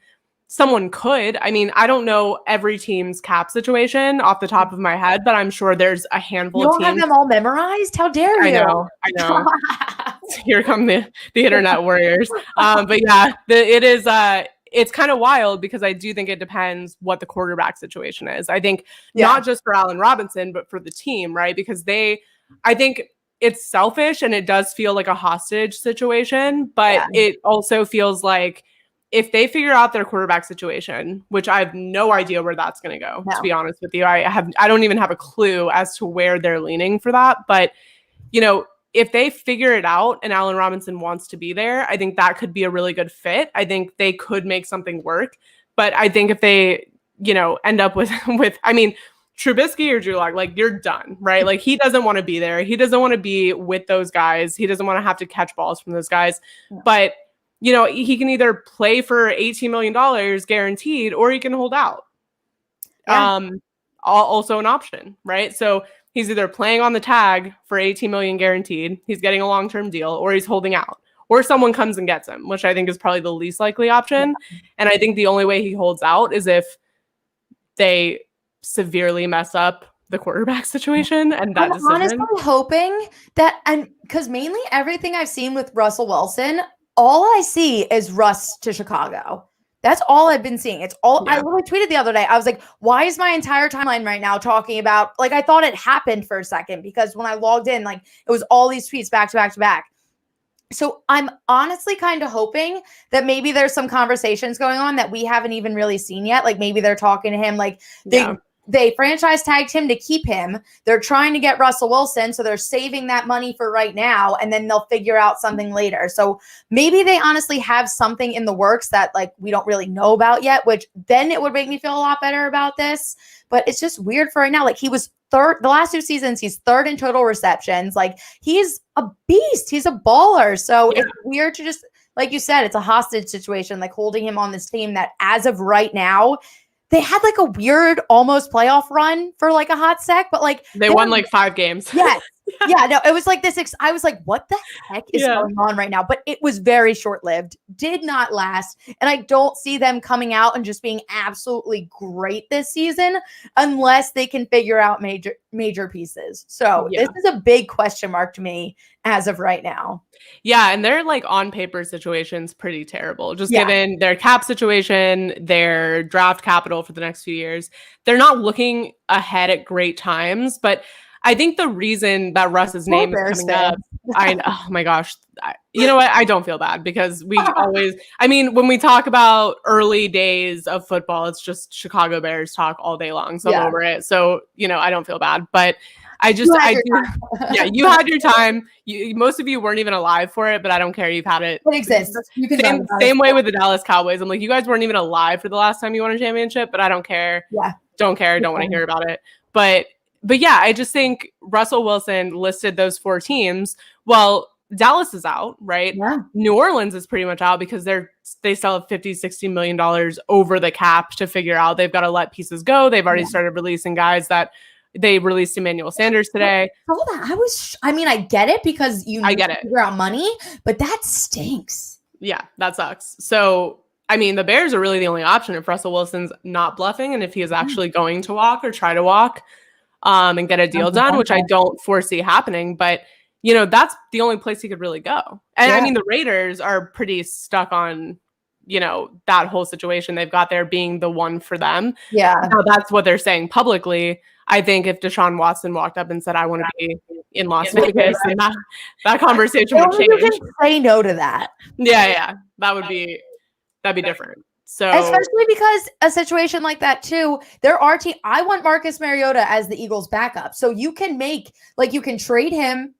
someone could. I mean, I don't know every team's cap situation off the top of my head, but I'm sure there's a handful of teams. You don't have them all memorized? How dare you? I know. Here come the internet warriors. But yeah, it's kind of wild because I do think it depends what the quarterback situation is. I think not just for Allen Robinson, but for the team, right? Because I think it's selfish and it does feel like a hostage situation, but it also feels like if they figure out their quarterback situation, which I have no idea where that's going to go, to be honest with you, I don't even have a clue as to where they're leaning for that. But, if they figure it out and Allen Robinson wants to be there, I think that could be a really good fit. I think they could make something work. But I think if they, end up with, I mean, Trubisky or Drew Lock, like you're done, right? Like he doesn't want to be there. He doesn't want to be with those guys. He doesn't want to have to catch balls from those guys. But he can either play for $18 million guaranteed or he can hold out. Also an option, right? So he's either playing on the tag for $18 million guaranteed, he's getting a long-term deal, or he's holding out, or someone comes and gets him, which I think is probably the least likely option. And I think the only way he holds out is if they severely mess up the quarterback situation and that decision. I'm honestly hoping that, and because mainly everything I've seen with Russell Wilson, all I see is Russ to Chicago. That's all I've been seeing. It's all I literally tweeted the other day. I was like, why is my entire timeline right now talking about, like, I thought it happened for a second because when I logged in, like, it was all these tweets back to back to back. So I'm honestly kind of hoping that maybe there's some conversations going on that we haven't even really seen yet. Like maybe they're talking to him, like they franchise tagged him to keep him. They're trying to get Russell Wilson. So they're saving that money for right now. And then they'll figure out something later. So maybe they honestly have something in the works that like we don't really know about yet, which then it would make me feel a lot better about this. But it's just weird for right now. Like he was third, the last 2 seasons, he's third in total receptions. Like he's a beast. He's a baller. So it's weird to just, like you said, it's a hostage situation, like holding him on this team that as of right now, they had like a weird almost playoff run for like a hot sec, but like they won like 5 games. Yes. No, it was like this. I was like, what the heck is going on right now? But it was very short-lived, did not last. And I don't see them coming out and just being absolutely great this season unless they can figure out major pieces. So this is a big question mark to me as of right now. Yeah, and their like on paper situation's pretty terrible. Just given their cap situation, their draft capital for the next few years. They're not looking ahead at great times, but I think the reason that Russ's name is coming up, oh my gosh, you know what? I don't feel bad because we always, I mean, when we talk about early days of football, it's just Chicago Bears talk all day long. So I'm over it. So, I don't feel bad, but you had your time. Most of you weren't even alive for it, but I don't care. You've had it. It exists. You can same way with the Dallas Cowboys. I'm like, you guys weren't even alive for the last time you won a championship, but I don't care. Don't care. Don't want to hear about it. But yeah, I just think Russell Wilson listed those 4 teams. Well, Dallas is out, right? Yeah. New Orleans is pretty much out because they still have $50-60 million over the cap to figure out. They've got to let pieces go. They've already started releasing guys that they released Emmanuel Sanders today. I get it because I get it. Figure out money, but that stinks. Yeah, that sucks. So, I mean, the Bears are really the only option if Russell Wilson's not bluffing and if he is actually going to walk or try to walk. And get a deal done, which I don't foresee happening. But, that's the only place he could really go. And I mean, the Raiders are pretty stuck on, that whole situation they've got there being the one for them. Yeah. So that's what they're saying publicly. I think if Deshaun Watson walked up and said, I want to be in Las Vegas, and that conversation would change. You can say no to that. Yeah. That'd be different. So especially because a situation like that too, I want Marcus Mariota as the Eagles backup. So you can you can trade him,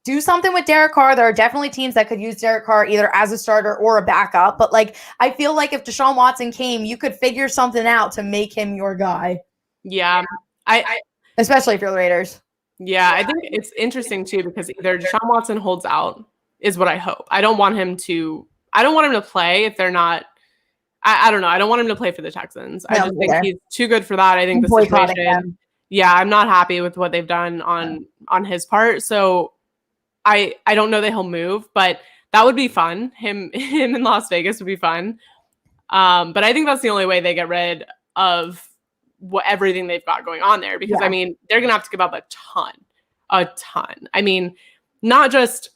do something with Derek Carr. There are definitely teams that could use Derek Carr either as a starter or a backup. But I feel like if Deshaun Watson came, you could figure something out to make him your guy. Yeah. Especially if you're the Raiders. Yeah, I think it's interesting too because either Deshaun Watson holds out is what I hope. I don't want him to play if they're not I don't know. I don't want him to play for the Texans. I just think he's too good for that. I think the situation. Yeah, I'm not happy with what they've done on his part. So I don't know that he'll move, but that would be fun. Him in Las Vegas would be fun. But I think that's the only way they get rid of everything they've got going on there, because I mean, they're gonna have to give up a ton. I mean, not just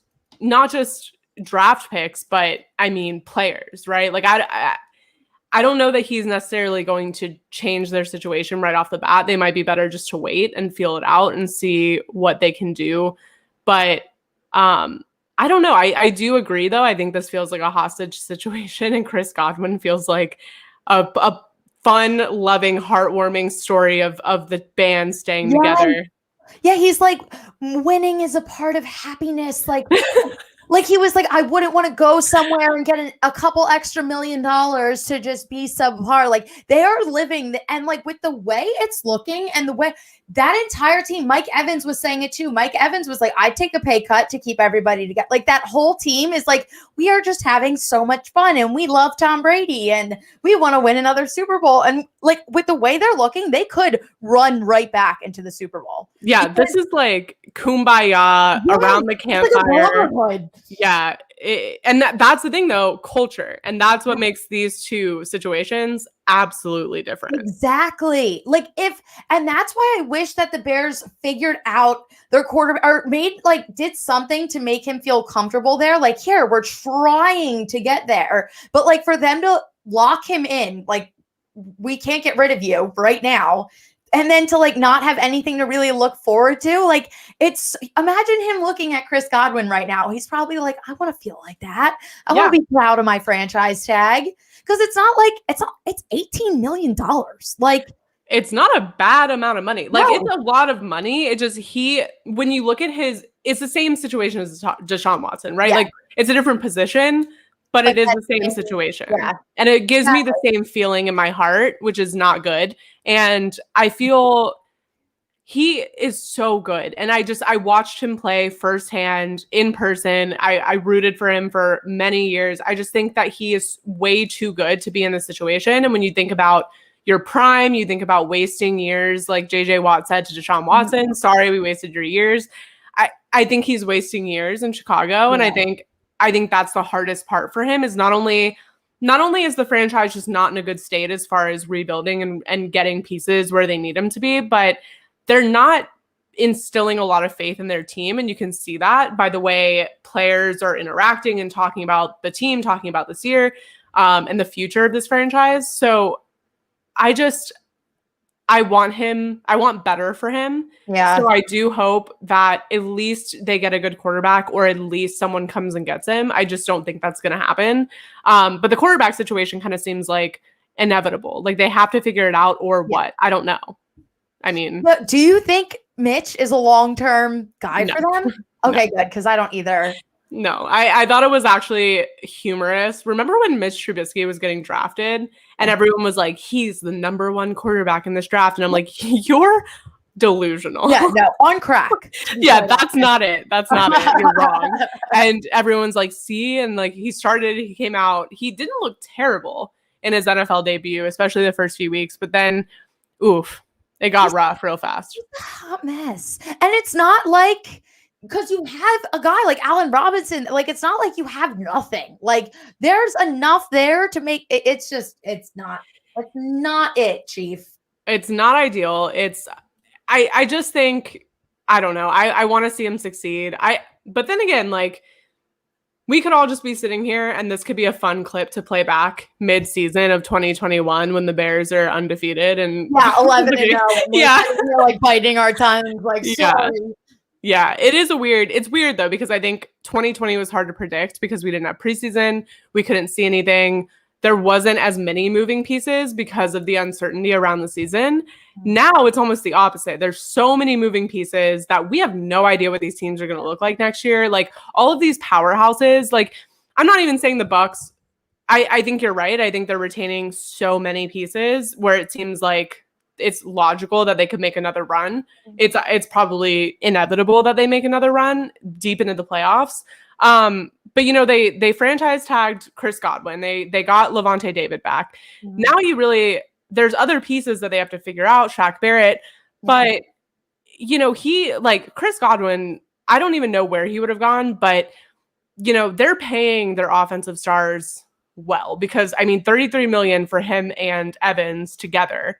draft picks, but I mean players, right? Like I don't know that he's necessarily going to change their situation right off the bat. They might be better just to wait and feel it out and see what they can do. But I don't know. I do agree, though. I think this feels like a hostage situation, and Chris Godwin feels like a fun, loving, heartwarming story of the band staying together. Yeah, he's like, winning is a part of happiness. Like, like he was like, I wouldn't want to go somewhere and get a couple extra $1 million to just be subpar. Like, they are living, and like with the way it's looking and the way that entire team, Mike Evans was saying it too. Mike Evans was like, I'd take a pay cut to keep everybody together. Like, that whole team is like, we are just having so much fun, and we love Tom Brady, and we want to win another Super Bowl. And like with the way they're looking, they could run right back into the Super Bowl. Yeah, this is like kumbaya around the campfire. Like yeah. And that's the thing, though, culture. And that's what makes these two situations absolutely different. Exactly. Like and that's why I wish that the Bears figured out their quarterback, or did something to make him feel comfortable there. Like, here, we're trying to get there. But like, for them to lock him in, like, we can't get rid of you right now. And then to like not have anything to really look forward to. Like, imagine him looking at Chris Godwin right now. He's probably like, I want to feel like that. I want to be proud of my franchise tag. Because it's not like it's $18 million. Like, it's not a bad amount of money. Like, it's a lot of money. It just, when you look at it's the same situation as Deshaun Watson, right? Yeah. Like, it's a different position, but it is the same situation. Yeah. And it gives me the same feeling in my heart, which is not good. And I feel he is so good. And I watched him play firsthand in person. I rooted for him for many years. I just think that he is way too good to be in this situation. And when you think about your prime, you think about wasting years, like JJ Watt said to Deshaun Watson, sorry, we wasted your years. I think he's wasting years in Chicago. Yeah. And I think that's the hardest part for him, is not only is the franchise just not in a good state as far as rebuilding and getting pieces where they need them to be, but they're not instilling a lot of faith in their team. And you can see that by the way players are interacting and talking about the team, talking about this year and the future of this franchise. So I want better for him. Yeah. So I do hope that at least they get a good quarterback, or at least someone comes and gets him. I just don't think that's going to happen. But the quarterback situation kind of seems like inevitable. Like, they have to figure it out, or what? I don't know. I mean, but do you think Mitch is a long-term guy for them? Okay, good, because I don't either. No, I thought it was actually humorous. Remember when Mitch Trubisky was getting drafted and everyone was like, he's the number one quarterback in this draft? And I'm like, you're delusional. Yeah, no, on crack. Yeah, that's not it. That's not it. You're wrong. And everyone's like, see? And like, he came out. He didn't look terrible in his NFL debut, especially the first few weeks. But then, oof, it got rough real fast. It's a hot mess. And it's not like, because you have a guy like Allen Robinson, like, it's not like you have nothing. Like, there's enough there to make it. It's not it, Chief. It's not ideal. I just think, I don't know. I want to see him succeed. But then again, like, we could all just be sitting here and this could be a fun clip to play back mid-season of 2021 when the Bears are undefeated and 11-0. Yeah, we're like biting our tongues, like, sorry. Yeah, it's weird though, because I think 2020 was hard to predict because we didn't have preseason. We couldn't see anything. There wasn't as many moving pieces because of the uncertainty around the season. Now it's almost the opposite. There's so many moving pieces that we have no idea what these teams are going to look like next year. Like, all of these powerhouses, like, I'm not even saying the Bucks. I think you're right. I think they're retaining so many pieces where it seems like it's logical that they could make another run. It's probably inevitable that they make another run deep into the playoffs. But they franchise tagged Chris Godwin. They got Levante David back. Mhm. Now there's other pieces that they have to figure out, Shaq Barrett, but he like Chris Godwin, I don't even know where he would have gone, but they're paying their offensive stars well because 33 million for him and Evans together.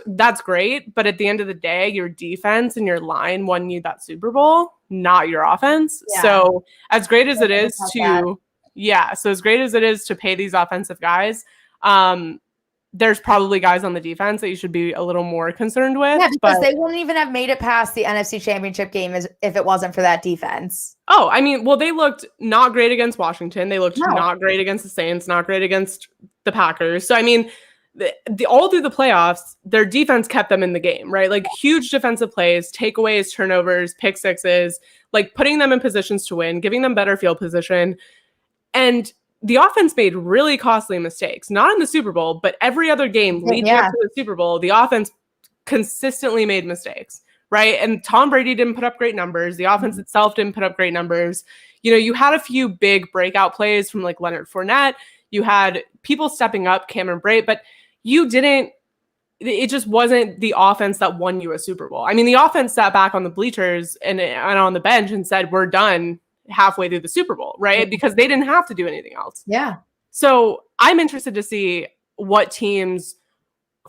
That's great, but at the end of the day, your defense and your line won you that Super Bowl, not your offense. Yeah. So as great as it is to pay these offensive guys, there's probably guys on the defense that you should be a little more concerned with. Yeah, because they wouldn't even have made it past the NFC Championship game if it wasn't for that defense. Oh, they looked not great against Washington. They looked not great against the Saints, not great against the Packers. So, all through the playoffs, their defense kept them in the game, right? Like huge defensive plays, takeaways, turnovers, pick sixes, like putting them in positions to win, giving them better field position. And the offense made really costly mistakes, not in the Super Bowl, but every other game leading up to the Super Bowl, the offense consistently made mistakes, right? And Tom Brady didn't put up great numbers. The offense itself didn't put up great numbers. You had a few big breakout plays from like Leonard Fournette. You had people stepping up, Cameron Brate, but it just wasn't the offense that won you a Super Bowl. The offense sat back on the bleachers and on the bench and said, we're done halfway through the Super Bowl, right? Because they didn't have to do anything else. Yeah. So I'm interested to see what teams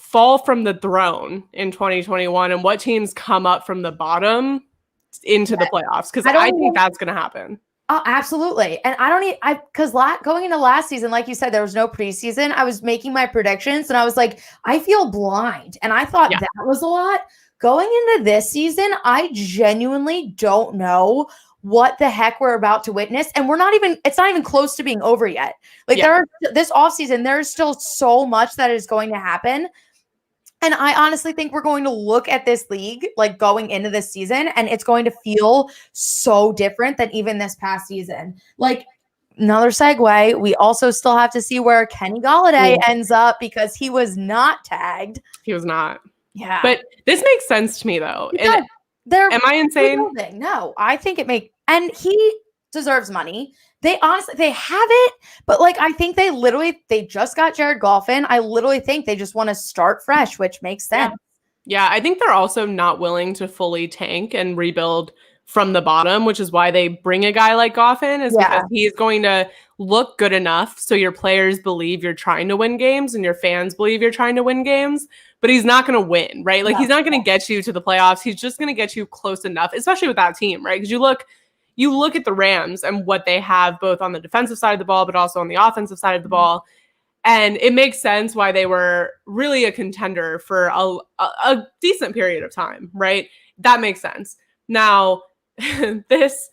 fall from the throne in 2021 and what teams come up from the bottom into the playoffs. Because I think that's going to happen. Oh, absolutely. And because going into last season, like you said, there was no preseason. I was making my predictions and I was like, I feel blind. And I thought that was a lot. Going into this season, I genuinely don't know what the heck we're about to witness. And it's not even close to being over yet. Like this offseason, there's still so much that is going to happen. And I honestly think we're going to look at this league like going into this season and it's going to feel so different than even this past season. Like another segue, we also still have to see where Kenny Golladay ends up because he was not tagged. He was not. Yeah. But this makes sense to me though. Am I insane? No, I think and he deserves money. They have it, but like I think they just got Jared Goff in. I literally think they just want to start fresh, which makes sense. Yeah, I think they're also not willing to fully tank and rebuild from the bottom, which is why they bring a guy like Goff in, because he's going to look good enough so your players believe you're trying to win games and your fans believe you're trying to win games, but he's not going to win, right? Like he's not going to get you to the playoffs. He's just going to get you close enough, especially with that team, right? Because you look at the Rams and what they have both on the defensive side of the ball, but also on the offensive side of the ball. And it makes sense why they were really a contender for a decent period of time, right? That makes sense. Now, this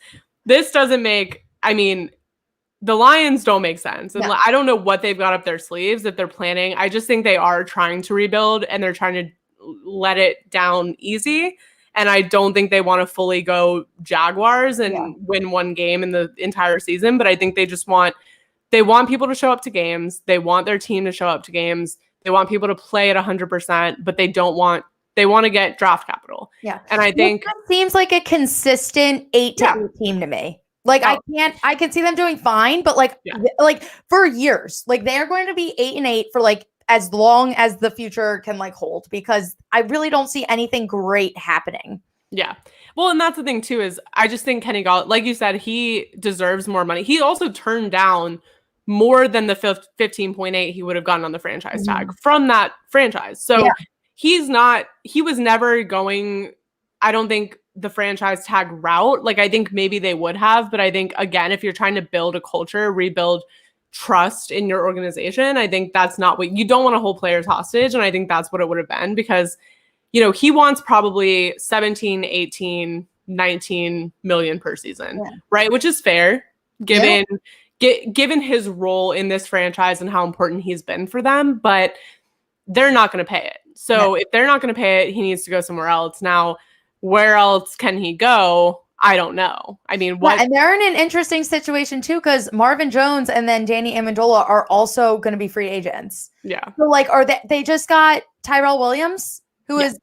doesn't make, the Lions don't make sense. And I don't know what they've got up their sleeves if they're planning. I just think they are trying to rebuild and they're trying to let it down easy. And I don't think they want to fully go Jaguars and win one game in the entire season. But I think they want people to show up to games. They want their team to show up to games. They want people to play at 100%, but they want to get draft capital. Yeah. And I think that seems like a consistent 8-8 team to me. Like I can see them doing fine, but like for years, like they're going to be 8-8 for like as long as the future can like hold, because I really don't see anything great happening. Yeah. Well, and that's the thing too, is I just think Kenny Galladay, like you said, he deserves more money. He also turned down more than the 15.8 he would have gotten on the franchise tag from that franchise. So he was never going, I don't think, the franchise tag route. Like I think maybe they would have, but I think again, if you're trying to build a culture, rebuild trust in your organization, I think that's not what you don't want to hold players hostage. And I think that's what it would have been, because, he wants probably 17, 18, 19 million per season, right? Which is fair given his role in this franchise and how important he's been for them, but they're not going to pay it. So if they're not going to pay it, he needs to go somewhere else. Now, where else can he go? I don't know. I mean, what? And they're in an interesting situation too, because Marvin Jones and then Danny Amendola are also going to be free agents. Yeah. So like, they just got Tyrell Williams, who is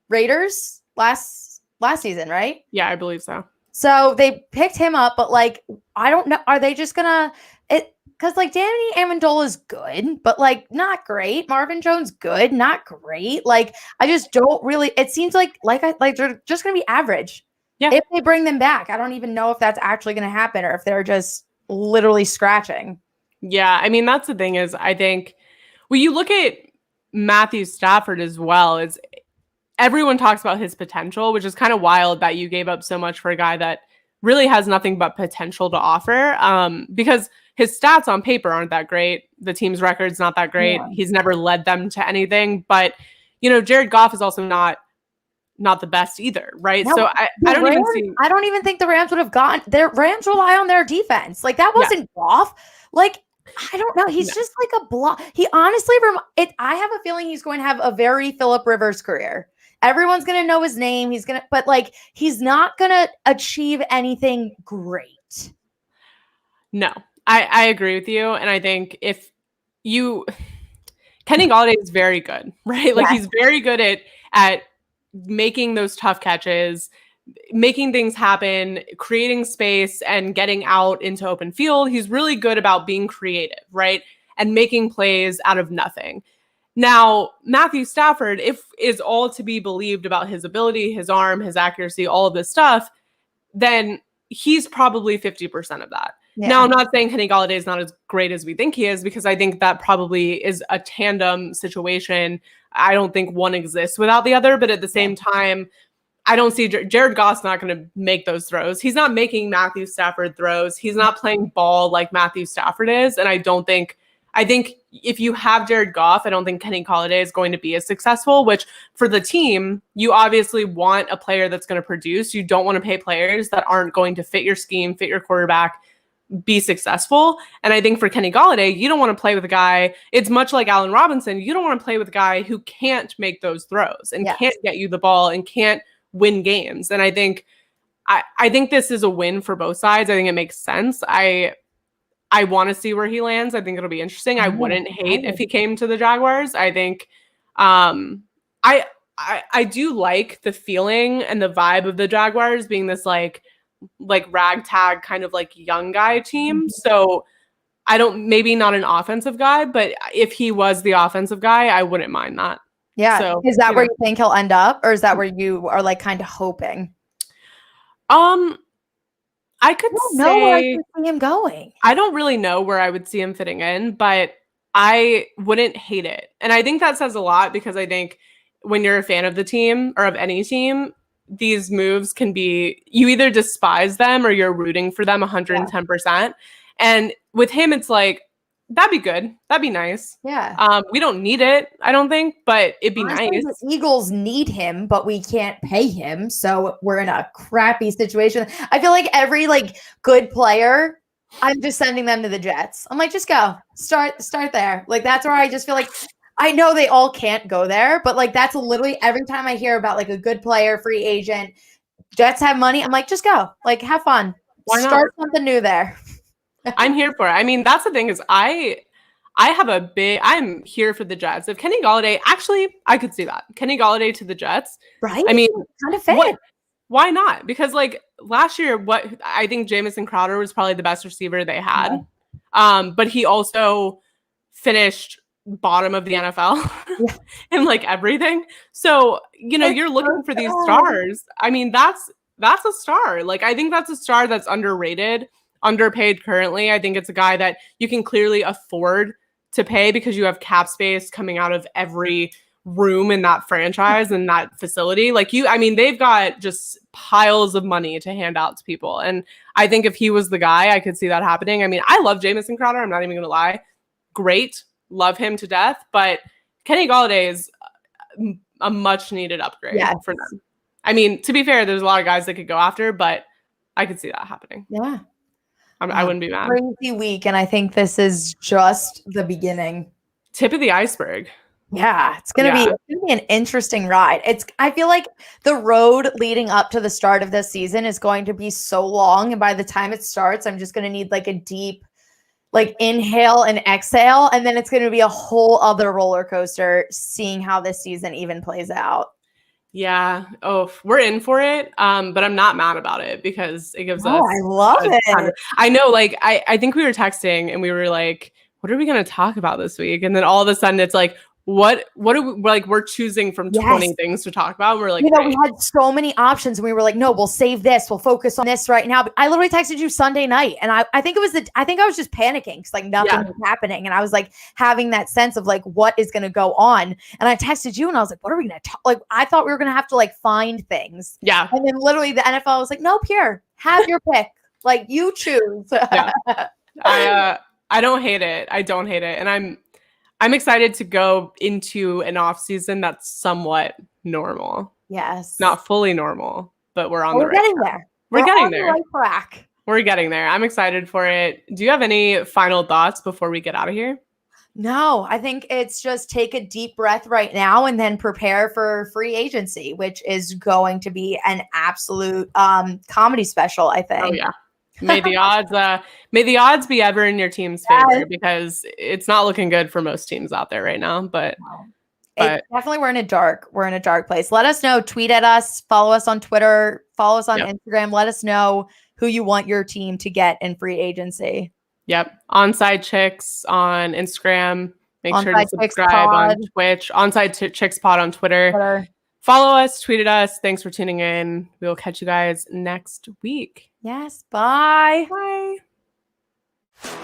Raiders last season, right? Yeah, I believe so. So they picked him up, but like, I don't know. Are they just gonna it? Because like Danny Amendola is good, but like not great. Marvin Jones good, not great. Like I just don't really. It seems like they're just gonna be average. Yeah. If they bring them back, I don't even know if that's actually gonna happen or if they're just literally scratching. Yeah, I mean that's the thing is I think when you look at Matthew Stafford as well, is everyone talks about his potential, which is kind of wild that you gave up so much for a guy that really has nothing but potential to offer. Because his stats on paper aren't that great. The team's record's not that great. Yeah. He's never led them to anything. But Jared Goff is also not the best either, right? No, so I don't Rams, even see. I don't even think the Rams would have gotten their Rams rely on their defense. Like that wasn't Goff. Like I don't know. He's just like a block. He honestly, I have a feeling he's going to have a very Phillip Rivers career. Everyone's going to know his name. But like, he's not going to achieve anything great. No, I agree with you. And I think Kenny Golladay is very good, right? Like he's very good at making those tough catches, making things happen, creating space and getting out into open field. He's really good about being creative, right? And making plays out of nothing. Now, Matthew Stafford, if is all to be believed about his ability, his arm, his accuracy, all of this stuff, then he's probably 50% of that. Yeah. Now, I'm not saying Kenny Golladay is not as great as we think he is, because I think that probably is a tandem situation. I don't think one exists without the other, but at the same time, I don't see Jared Goff's not going to make those throws. He's not making Matthew Stafford throws. He's not playing ball like Matthew Stafford is. And I think if you have Jared Goff, I don't think Kenny Golladay is going to be as successful, which for the team, you obviously want a player that's going to produce. You don't want to pay players that aren't going to fit your scheme, fit your quarterback, be successful. And I think for Kenny Golladay, you don't want to play with a guy. It's much like Allen Robinson. You don't want to play with a guy who can't make those throws and can't get you the ball and can't win games. And I think this is a win for both sides. I think it makes sense. I want to see where he lands. I think it'll be interesting. I wouldn't hate if he came to the Jaguars. I think I do like the feeling and the vibe of the Jaguars being this like ragtag kind of like young guy team. So maybe not an offensive guy, but if he was the offensive guy, I wouldn't mind that. Yeah. So, is that where you think he'll end up, or is that where you are like kind of hoping? I could say where I could see him going. I don't really know where I would see him fitting in, but I wouldn't hate it. And I think that says a lot, because I think when you're a fan of the team or of any team, these moves can be, you either despise them or you're rooting for them 110%. And with him, it's like, that'd be good. That'd be nice. Yeah. We don't need it, I don't think, but it'd be Honestly, nice. The Eagles need him, but we can't pay him. So we're in a crappy situation. I feel like every like good player, I'm just sending them to the Jets. I'm like, just go. Start there. Like that's where I just feel like I know they all can't go there, but like that's literally every time I hear about like a good player, free agent, Jets have money. I'm like, just go. Like have fun. Start something new there. I'm here for it. I mean, that's the thing is I'm here for the Jets. If Kenny Golladay, actually, I could see that. Kenny Golladay to the Jets. Right. I mean, kind of fit. Why not? Because like last year, I think Jamison Crowder was probably the best receiver they had. Yeah. But he also finished bottom of the NFL in like everything. So, you're looking for these stars. I mean, that's a star. Like, I think that's a star that's underrated, underpaid currently. I think it's a guy that you can clearly afford to pay because you have cap space coming out of every room in that franchise and that facility. They've got just piles of money to hand out to people. And I think if he was the guy, I could see that happening. I mean, I love Jamison Crowder. I'm not even going to lie. Great. Love him to death. But Kenny Golladay is a much needed upgrade for them. I mean, to be fair, there's a lot of guys that could go after, but I could see that happening. Yeah. I wouldn't be mad. Crazy week, and I think this is just the beginning. Tip of the iceberg. Yeah, it's gonna be an interesting ride. I feel like the road leading up to the start of this season is going to be so long, and by the time it starts, I'm just gonna need like a deep, like inhale and exhale, and then it's gonna be a whole other roller coaster seeing how this season even plays out. Yeah. Oh, we're in for it. But I'm not mad about it because it gives us Oh, I love it. I know, like I think we were texting and we were like, what are we gonna talk about this week? And then all of a sudden it's like, what are we like? We're choosing from 20 things to talk about. And we're like, we had so many options and we were like, no, we'll save this. We'll focus on this right now. But I literally texted you Sunday night and I think I was just panicking because like nothing was happening. And I was like having that sense of like, what is going to go on? And I texted you and I was like, what are we going to talk? Like, I thought we were going to have to like find things. Yeah. And then literally the NFL was like, nope, here, have your pick. Like you choose. Yeah. I don't hate it. I don't hate it. And I'm excited to go into an off season that's somewhat normal. Yes. Not fully normal, but we're on the right getting track. there. We're getting there. The right track. We're getting there. I'm excited for it. Do you have any final thoughts before we get out of here? No, I think it's just take a deep breath right now and then prepare for free agency, which is going to be an absolute comedy special, I think. Oh yeah. May the odds be ever in your team's favor because it's not looking good for most teams out there right now. But definitely we're in a dark place. Let us know, tweet at us, follow us on Twitter, follow us on Instagram. Let us know who you want your team to get in free agency. Yep. Onside Chicks on Instagram. Make sure to subscribe on Twitch. Onside Chicks Pod on Twitter. Follow us, tweet at us. Thanks for tuning in. We will catch you guys next week. Yes. Bye. Bye.